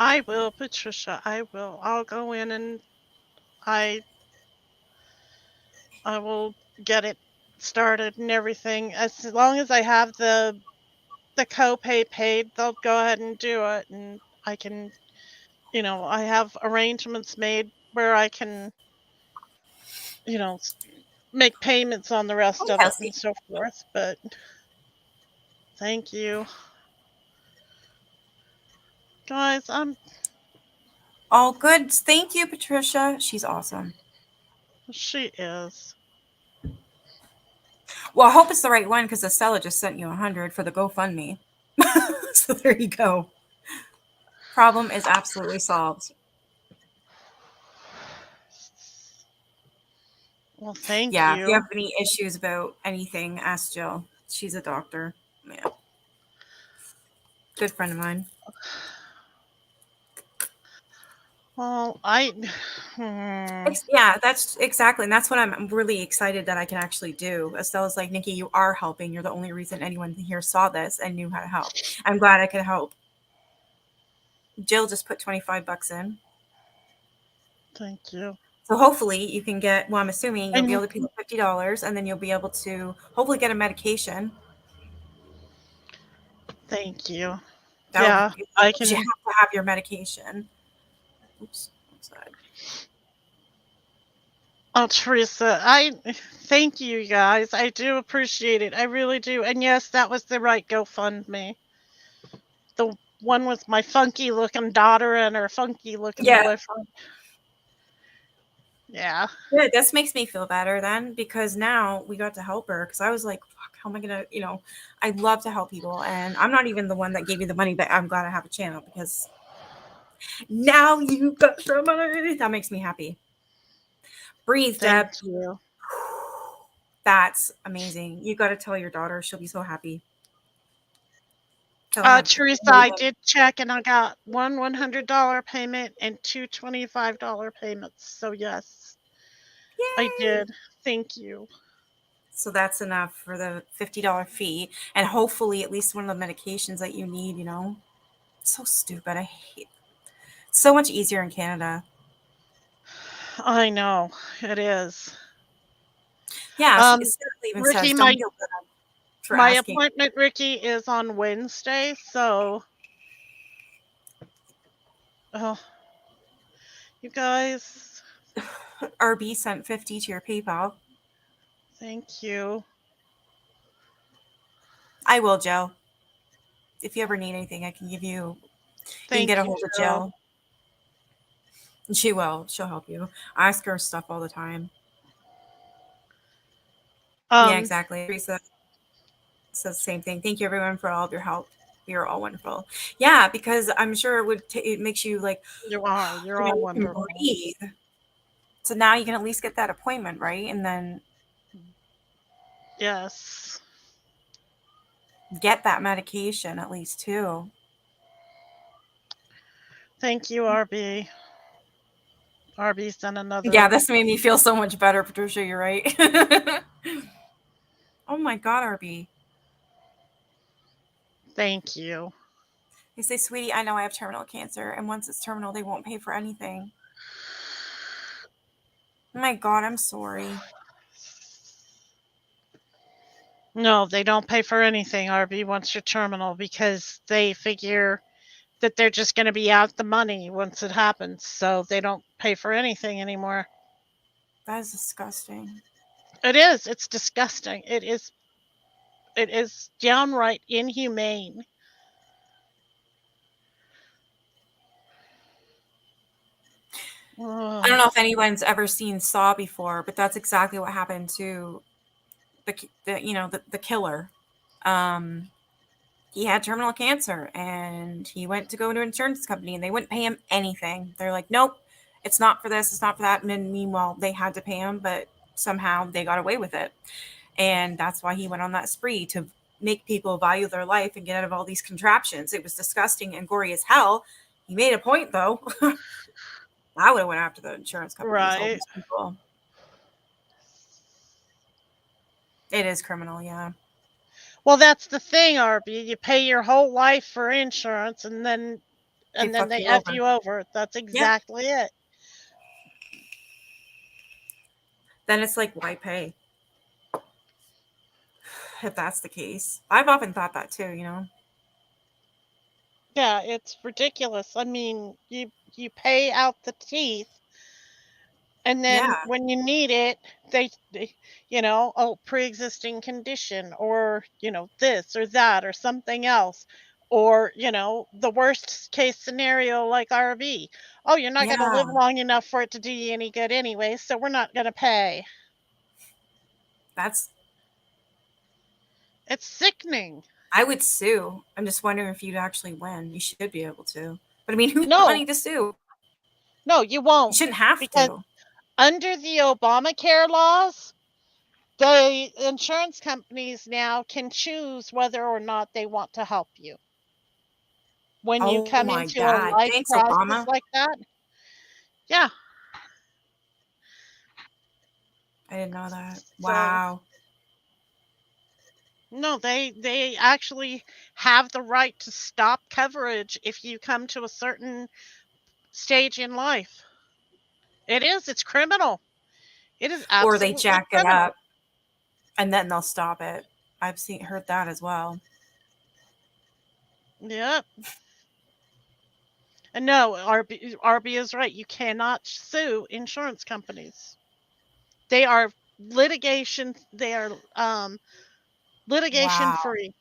I will, Patricia. I will. I'll go in and I will get it started and everything. As long as I have the copay paid, they'll go ahead and do it, and I can, I have arrangements made where I can, make payments on the rest of it and so forth. But Thank you. Guys, All good. Thank you, Patricia. She's awesome. she is. Well, I hope it's the right one because Estella just sent you 100 for the GoFundMe. So there you go. Problem is absolutely solved. Well, thank Yeah, if you you. have any issues about anything, ask Jill. She's a doctor. Yeah. Good friend of mine. Well, Yeah, that's exactly. And that's what I'm really excited that I can actually do. Estella's like, Nikki, you are helping. You're the only reason anyone here saw this and knew how to help. I'm glad I could help. Jill just put 25 bucks in. thank you. So hopefully you can get, well, I'm assuming you'll be And able to pay $50 and then you'll be able to hopefully get a medication. thank you. That Yeah, would, I you can. have to have your medication. Oops. Sorry. Oh, Teresa, I thank you guys. I do appreciate it. I really do. And yes, that was the right GoFundMe. The one with my funky looking daughter and her funky looking Yeah. boyfriend. Yeah. Yeah, this makes me feel better then because now we got to help her because I was like, fuck, how am I gonna, I love to help people and I'm not even the one that gave you the money, but I'm glad I have a channel because now you got some money. That makes me happy. Breathe, Thank Deb. you. That's amazing. You got to tell your daughter; she'll be so happy. Tell her how Teresa, I did check and I got one $100 payment and two $25 payments. So yes, I Yay! did. Thank you. So that's enough for the $50 fee, and hopefully at least one of the medications that you need. So stupid. I hate. So much easier in Canada. I know it is. Yeah, Sarah even Ricky, says, "Don't feel bad for my asking." appointment, Ricky, is on Wednesday. So, oh, you guys, RB sent 50 to your PayPal. thank you. I will, Joe. If you ever need anything, I can give you. You can get a hold of Jill. And she will. She'll help you. I ask her stuff all the time. Yeah, exactly. Teresa says the same thing. Thank you, everyone, for all of your help. You're all wonderful. Yeah, because I'm sure it makes you like. You're all wonderful. Breathe. So now you can at least get that appointment, right? And then Yes. get that medication at least too. Thank you, RB. RB's done another. Yeah, this made me feel so much better, Patricia. You're right. Oh my God, RB. Thank you. They say, sweetie, I know I have terminal cancer, and once it's terminal, they won't pay for anything. Oh my God, I'm sorry. No, they don't pay for anything, RB, once you're terminal because they figure that they're just going to be out the money once it happens. So they don't pay for anything anymore. That is disgusting. It is. It's disgusting. It is downright inhumane. I don't know if anyone's ever seen Saw before, but that's exactly what happened to the killer. He had terminal cancer and he went to go to an insurance company and they wouldn't pay him anything. They're like, nope, it's not for this, it's not for that. And then meanwhile, they had to pay him, but somehow they got away with it. And that's why he went on that spree to make people value their life and get out of all these contraptions. It was disgusting and gory as hell. He made a point though. I would have went after the insurance company. Right. People. It is criminal, yeah. Well, that's the thing, RB. You pay your whole life for insurance, and then they F you over. That's exactly it. Then it's like, why pay? If that's the case, I've often thought that too. Yeah, it's ridiculous. I mean, you pay out the teeth And then Yeah. when you need it, they pre-existing condition, or, this or that or something else, or, the worst case scenario like RV. Oh, you're not going to live Yeah. long enough for it to do you any good anyway, so we're not going to pay. That's, It's sickening. I would sue. I'm just wondering if you'd actually win. You should be able to. But I mean, who's got No, money to sue? no, you You won't, shouldn't have because to. under the Obamacare laws, the insurance companies now can choose whether or not they want to help you when you Oh come my into a God. life Thanks, crisis Obama. like that. Yeah. I didn't know that. So Wow. no, they actually have the right to stop coverage if you come to a certain stage in life. It's criminal. It is Or they absolutely jack it criminal. up and then they'll stop it. I've heard that as well. Yep. And no, RB is right. You cannot sue insurance companies. They are litigation. They are litigation Wow. free.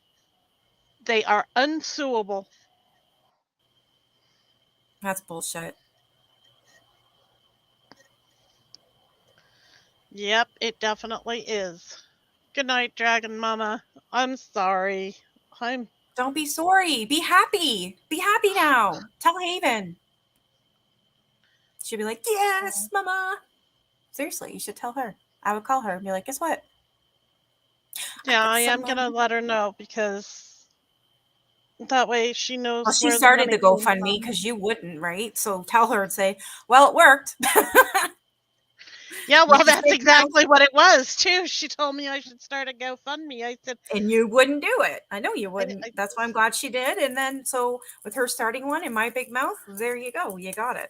They are unsuable. That's bullshit. Yep, it definitely is. Good night, Dragon Mama. I'm sorry. I'm Don't be sorry. Be happy. Be happy now. Tell Haven. She'll be like, yes, mama. Seriously, you should tell her. I would call her and be like, guess what? I've yeah, got I some am gonna money. let her know, because that way she Well, knows she where the started money the came GoFundMe from. because you wouldn't, right? So tell her and say, well, it worked. Yeah, You well, can that's say thanks. exactly what it was too. She told me I should start a GoFundMe. I said, And you wouldn't do it. I know you I, wouldn't. I, That's why I'm glad she did. And then, so with her starting one in my big mouth, there you go. You got it.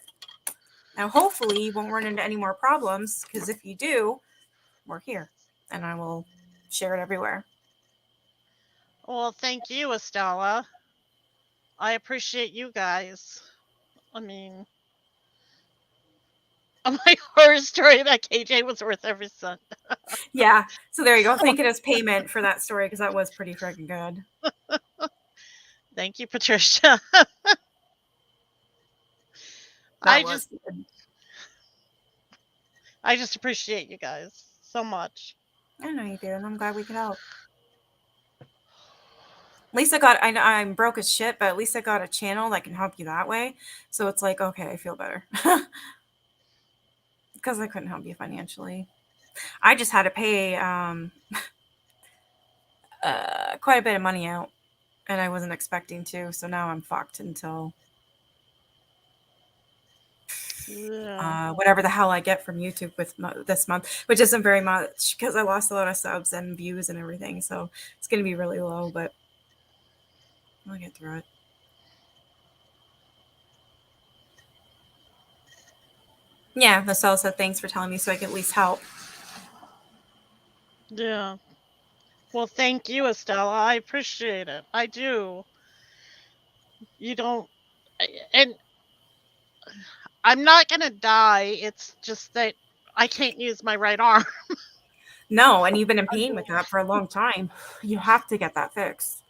Now, hopefully, you won't run into any more problems because if you do, we're here and I will share it everywhere. well, thank you, Estella. I appreciate you guys. I mean, my horror story about KJ was worth every cent. Yeah. So there you go. Think it as payment for that story because that was pretty freaking good. Thank you, Patricia. That I was just, good. I just appreciate you guys so much. I know you do, and I'm glad we could help. At least I got, I'm broke as shit, but at least I got a channel that can help you that way. So it's like, okay, I feel better. Because I couldn't help you financially. I just had to pay quite a bit of money out, and I wasn't expecting to. So now I'm fucked until Yeah. whatever the hell I get from YouTube with this month, which isn't very much because I lost a lot of subs and views and everything. So it's going to be really low, but I'll get through it. Yeah, Estelle said thanks for telling me so I can at least help. Yeah. Well, thank you, Estella. I appreciate it. I do. You don't, and I'm not gonna die. It's just that I can't use my right arm. No, and you've been in pain with that for a long time. You have to get that fixed.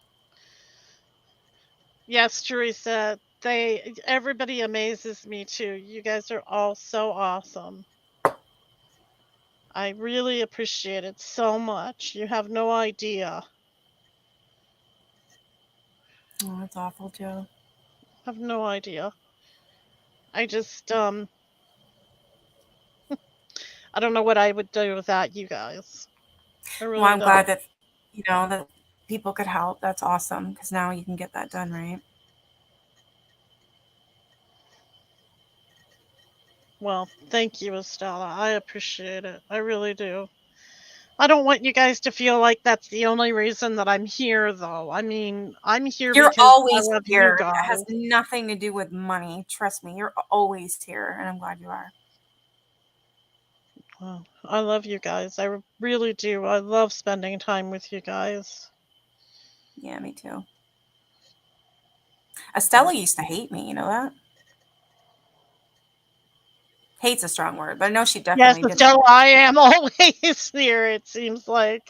Yes, Teresa. Everybody amazes me too. You guys are all so awesome. I really appreciate it so much. You have no idea. Oh, that's awful, Joe. Have no idea. I just I don't know what I would do without you guys. I Well, really I'm glad don't. that that people could help. That's awesome because now you can get that done, right? Well, thank you, Estella. I appreciate it. I really do. I don't want you guys to feel like that's the only reason that I'm here, though. I mean, I'm here You're because I always love you here. It has guys. nothing to do with money. Trust me, you're always here, and I'm glad you are. Well, I love you guys. I really do. I love spending time with you guys. Yeah, me too. Estella used to hate me. You know that? Hate's a strong word, but I know she Yes, definitely didn't. so I am always here, it seems like.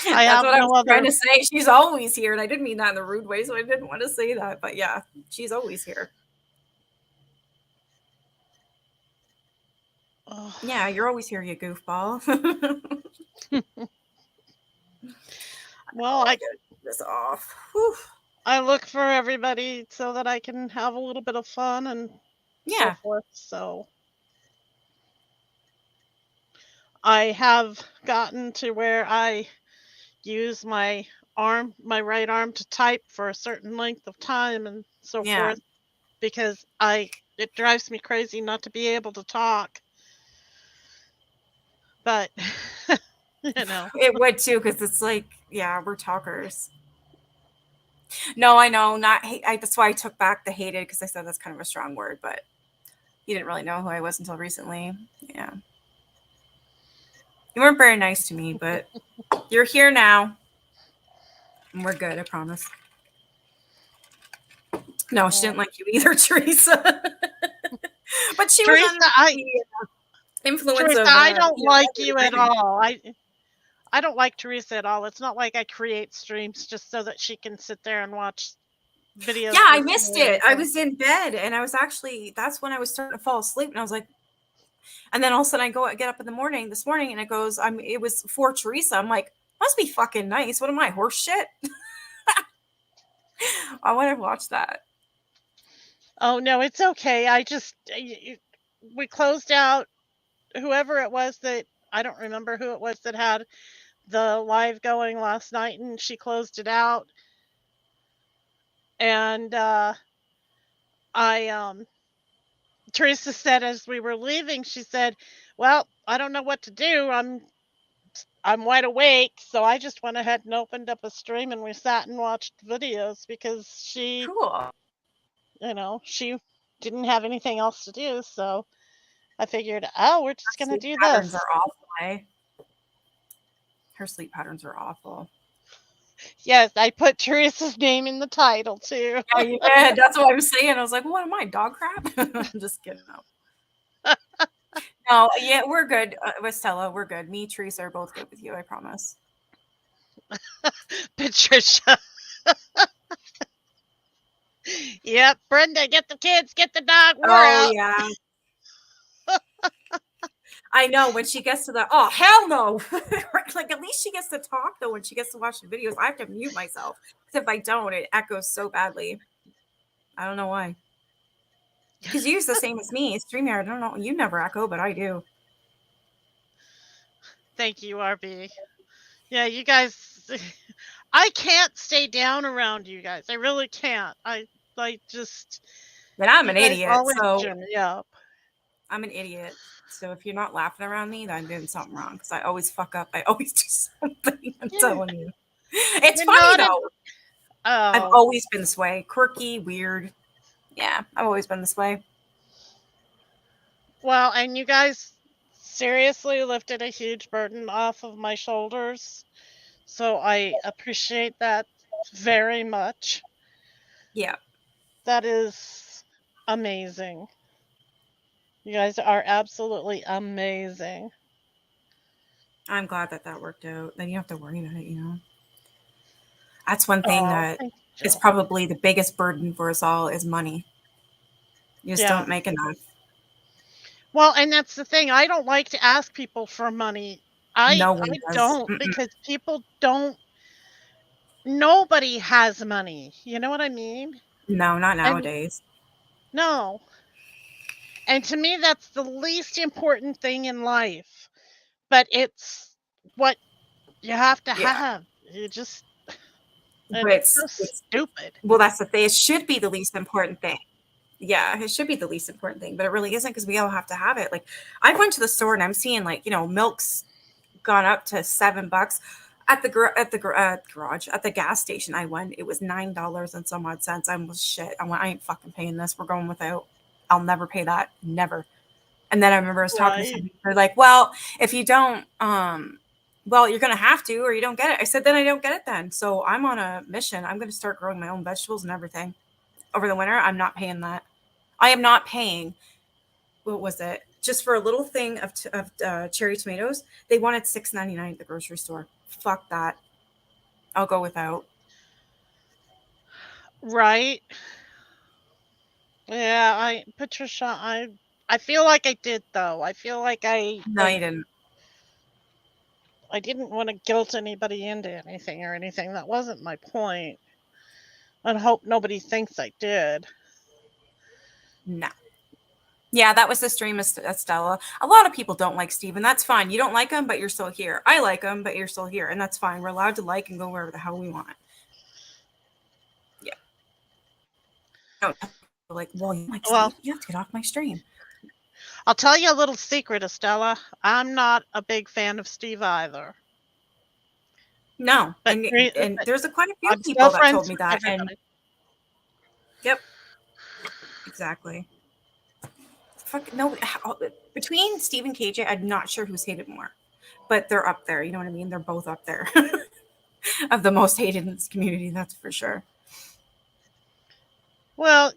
I That's have what I no was trying other. to say. She's always here, and I didn't mean that in a rude way, so I didn't want to say that. But yeah, she's always here. Oh, Yeah, you're always here, you goofball. well, I gotta take this off. Whew. I look for everybody so that I can have a little bit of fun and so Yeah, forth. So I have gotten to where I use my right arm to type for a certain length of time and so yeah. forth because it drives me crazy not to be able to talk. But you know, It would too, because it's like, yeah, we're talkers. No, I know, not hate. That's why I took back the hated, because I said that's kind of a strong word, but you didn't really know who I was until recently. Yeah. You weren't very nice to me, but you're here now. And we're good, I promise. No, she didn't like you either, Teresa. But she was Teresa, under the influence of I don't like Edward you at Hyman. all. I don't like Teresa at all. It's not like I create streams just so that she can sit there and watch videos. Yeah, I with missed me or it. I anything. was in bed, and I was actually, that's when I was starting to fall asleep, and I was like, and then all of a sudden I get up in the morning this morning, and it goes, it was for Teresa. I'm like, must be fucking nice. What am I, horse shit? I want to watch that. Oh no, it's okay. We closed out whoever it was that I don't remember who it was that had the live going last night, and she closed it out. And Teresa said as we were leaving, she said, "Well, I don't know what to do. I'm wide awake, so I just went ahead and opened up a stream and we sat and watched videos because Cool. she didn't have anything else to do, so I figured, oh, we're just gonna Sleep do patterns this." are awful, eh? Her sleep patterns are awful. Yes, I put Teresa's name in the title too. Yeah, you did. That's what I'm saying. I was like, what am I, dog crap? I'm just kidding. No. No, yeah, we're good. With Stella, we're good. Me, Teresa are both good with you, I promise. Patricia. Yep, Brenda, get the kids, get the dog, we're out. Yeah. I know when she gets to the, oh, hell no. Like, at least she gets to talk, though, when she gets to watch the videos. I have to mute myself. Because if I don't, it echoes so badly. I don't know why. Because you use the same as me. StreamYard, I don't know. You never echo, but I do. Thank you, RB. Yeah, you guys, I can't stay down around you guys. I really can't. I just. But I'm you an guys idiot, always so cheer me up. I'm an idiot. So if you're not laughing around me, then I'm doing something wrong. Because I always fuck up. I always do something. I'm telling you. It's You're funny, not though. I've Oh, always been this way. Quirky, weird. Yeah, I've always been this way. well, and you guys seriously lifted a huge burden off of my shoulders. So I appreciate that very much. Yeah. That is amazing. You guys are absolutely amazing. I'm glad that worked out. Then you don't have to worry about it, That's one thing that thank is you. probably the biggest burden for us all is money. You just Yeah. don't make enough. Well, and that's the thing. I don't like to ask people for money. No one I does. don't Mm-mm. because people don't. Nobody has money. You know what I mean? No, not And nowadays. no. And to me, that's the least important thing in life. But it's what you have to Yeah. have. You just. And But it's so stupid. well, that's the thing. It should be the least important thing. Yeah, it should be the least important thing, but it really isn't because we all have to have it. Like, I went to the store and I'm seeing milk's gone up to $7 at the garage at the gas station. I went, it was $9 and some odd cents. I was shit. I went, I ain't fucking paying this. We're going without. I'll never pay that, never. And then I remember I was talking to Right. somebody. They're like, well, if you don't, well, you're gonna have to, or you don't get it. I said, then I don't get it then. So I'm on a mission. I'm gonna start growing my own vegetables and everything over the winter. I'm not paying that. I am not paying, what was it? just for a little thing of cherry tomatoes, they wanted $6.99 at the grocery store. Fuck that. I'll go without. Right. Yeah, Patricia, I feel like I did though. I feel like No, you didn't. I didn't want to guilt anybody into anything or anything. That wasn't my point. I hope nobody thinks I did. No. Yeah, that was the stream of Estella. A lot of people don't like Steve, and that's fine. You don't like him, but you're still here. I like him, but you're still here, and that's fine. We're allowed to like and go wherever the hell we want. Yeah. Don't like, well, you like Well, Steve? You have to get off my stream. I'll tell you a little secret, Estella. I'm not a big fan of Steve either. No, But and there's quite a few I'm people still that friends told me with that, and everybody. yep, exactly. Fuck no. Between Steve and KJ, I'm not sure who's hated more, but they're up there. You know what I mean? They're both up there of the most hated in this community. That's for sure. Well,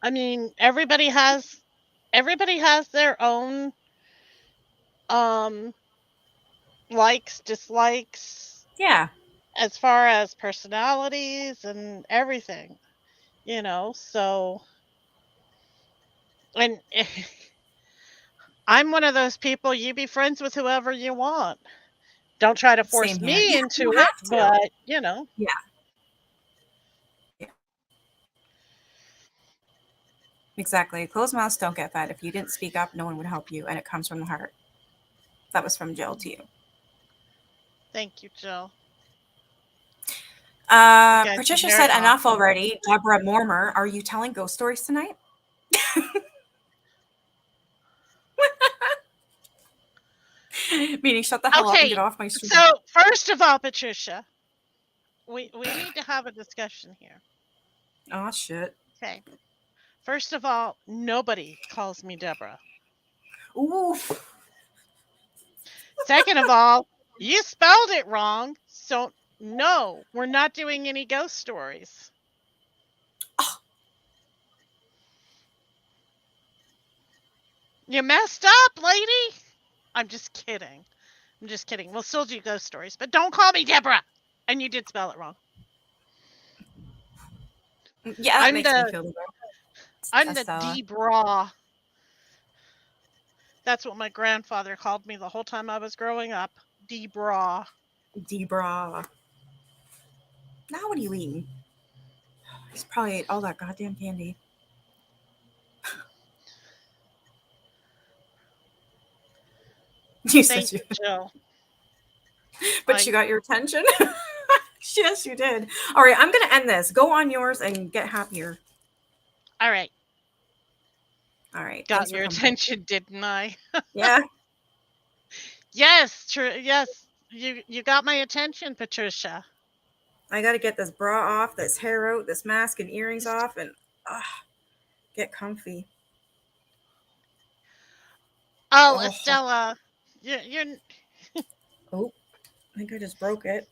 I mean, everybody has their own likes, dislikes, Yeah. as far as personalities and everything, so, and I'm one of those people, you be friends with whoever you want. Don't try to force Same here. me Yeah, into you it, have to. but, Yeah. Exactly. Closed mouths don't get fed. If you didn't speak up, no one would help you, and it comes from the heart. That was from Jill to you. Thank you, Jill. guys Patricia are said, very enough awesome. already. Deborah Mormer, are you telling ghost stories tonight? Meaning, shut the hell up and Okay, get off my stream. so first of all, Patricia, we need to have a discussion here. Oh, shit. Okay. First of all, nobody calls me Deborah. Oof. Second of all, you spelled it wrong, so no, we're not doing any ghost stories. Oh. You messed up, lady. I'm just kidding. We'll still do ghost stories, but don't call me Deborah. And you did spell it wrong. Yeah, that makes me feel better. I'm the Debra. That's what my grandfather called me the whole time I was growing up. Debra. Debra. Now what are you eating? He's probably ate all that goddamn candy. You Thank said you, Jill. But you got your attention? Yes, you did. All right, I'm going to end this. Go on yours and get happier. All right. All right. Got your attention, didn't I? Yeah. Yes, true. Yes, you got my attention, Patricia. I got to get this bra off, this hair out, this mask and earrings off, and get comfy. Oh, Estella, you're. Oh, I think I just broke it.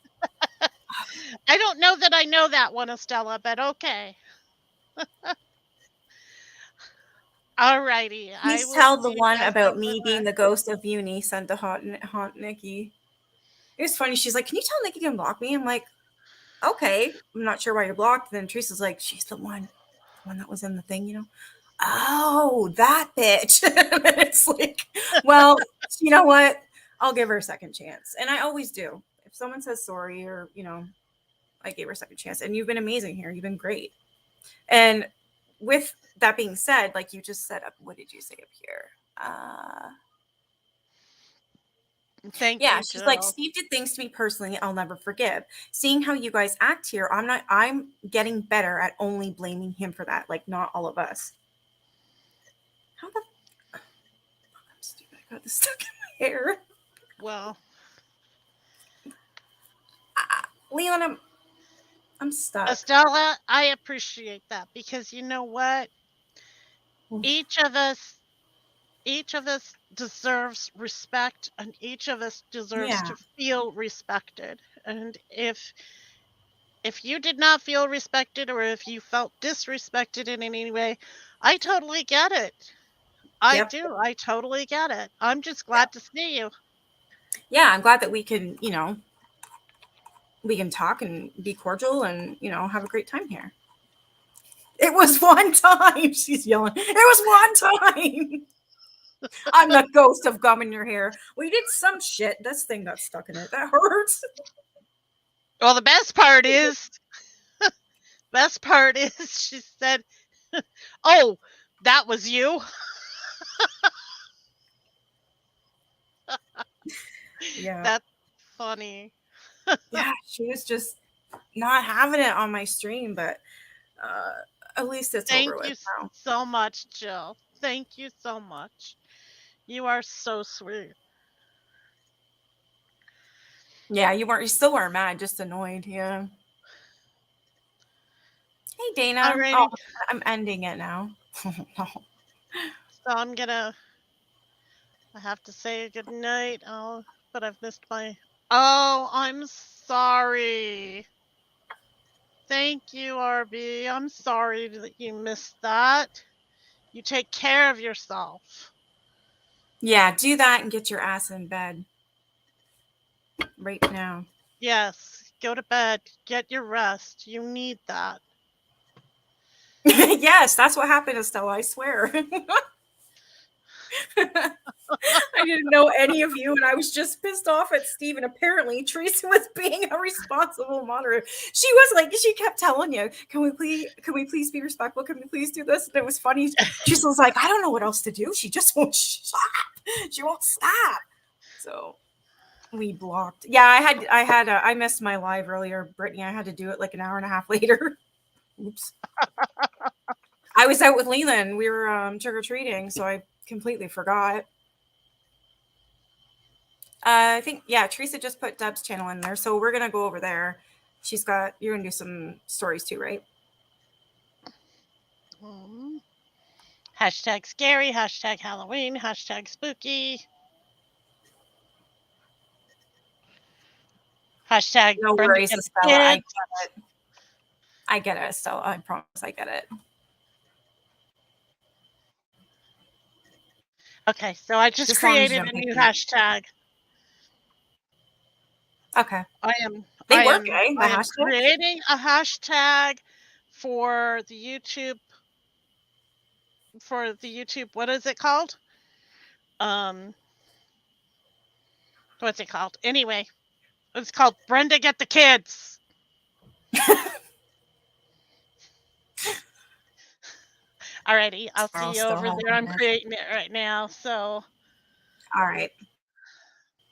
I don't know that I know that one, Estella, but okay. All righty. Please tell the one about me being the ghost of Uni sent to haunt Nikki. It was funny. She's like, "Can you tell Nikki to block me?" I'm like, "Okay." I'm not sure why you're blocked. Then Teresa's like, "She's the one that was in the thing, Oh, that bitch. It's like, well, you know what? I'll give her a second chance. And I always do. If someone says sorry or, I gave her a second chance. And you've been amazing here. You've been great. And with that being said, like you just said, what did you say up here? Thank you. Yeah, she's like, Steve did things to me personally I'll never forgive. Seeing how you guys act here, I'm getting better at only blaming him for that. Like, not all of us. How the I'm stupid. I got this stuck in my hair. Well, Leon, I'm stuck. Estella, I appreciate that because you know what? Each of us deserves respect, and each of us deserves to feel respected. And if you did not feel respected, or if you felt disrespected in any way, I totally get it. I Yep. do. I totally get it. I'm just glad to see you. Yeah, I'm glad that we can, we can talk and be cordial and, have a great time here. It was one time. She's yelling. It was one time. I'm the ghost of gum in your hair. We did some shit. This thing got stuck in it. That hurts. Well, the best part is she said, "Oh, that was you." Yeah. That's funny. Yeah, she was just not having it on my stream, but at least it's Thank over you with now. so much, Jill. Thank you so much. You are so sweet. Yeah, you still weren't mad, just annoyed. Yeah. Hey, Dana. Alrighty. Oh, I'm ending it now. No. So I have to say good night. Oh, but I've missed my. Oh, I'm sorry. Thank you, RB. I'm sorry that you missed that. You take care of yourself. Yeah, do that and get your ass in bed right now. Yes, go to bed. Get your rest. You need that. Yes, that's what happened to Stella, I swear. I didn't know any of you, and I was just pissed off at Steve. And apparently, Teresa was being a responsible moderator. She was like, she kept telling you, "Can we please be respectful? Can we please do this?" And it was funny. Teresa was like, "I don't know what else to do. She just won't stop. She won't stop." So we blocked. Yeah, I missed my live earlier, Brittany. I had to do it like an hour and a half later. Oops. I was out with Leland. We were trick or treating, so I completely forgot. I think, yeah, Teresa just put Deb's channel in there, so we're gonna go over there. You're gonna do some stories too, right? Hashtag scary, hashtag Halloween, hashtag spooky, hashtag No Brenda worries, gets Estella. I kids. get it. I get it, Estella. I promise I get it. Okay, so I just As long as you created don't a make new me- hashtag. Okay. I am They work, eh? The I am hashtag? creating a hashtag for the YouTube. What is it called? What's it called? Anyway, it's called Brenda Get the Kids. Alrighty, I'll see you over there. I'm creating it right now. So, all right.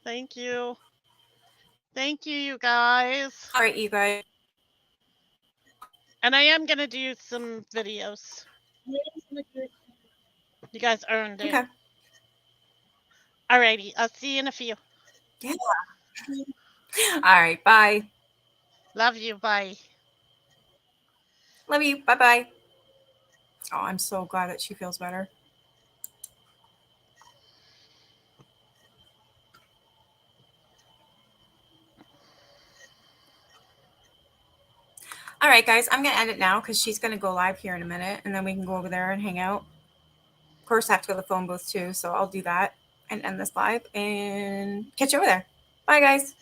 Thank you. Thank you, you guys. All right, you guys. And I am going to do some videos. You guys earned it. Okay. Alrighty, I'll see you in a few. Yeah. All right. Bye. Love you. Bye. Love you. Bye-bye. Oh, I'm so glad that she feels better. All right, guys, I'm going to end it now because she's going to go live here in a minute, and then we can go over there and hang out. Of course, I have to go to the phone booth too, so I'll do that and end this live and catch you over there. Bye, guys.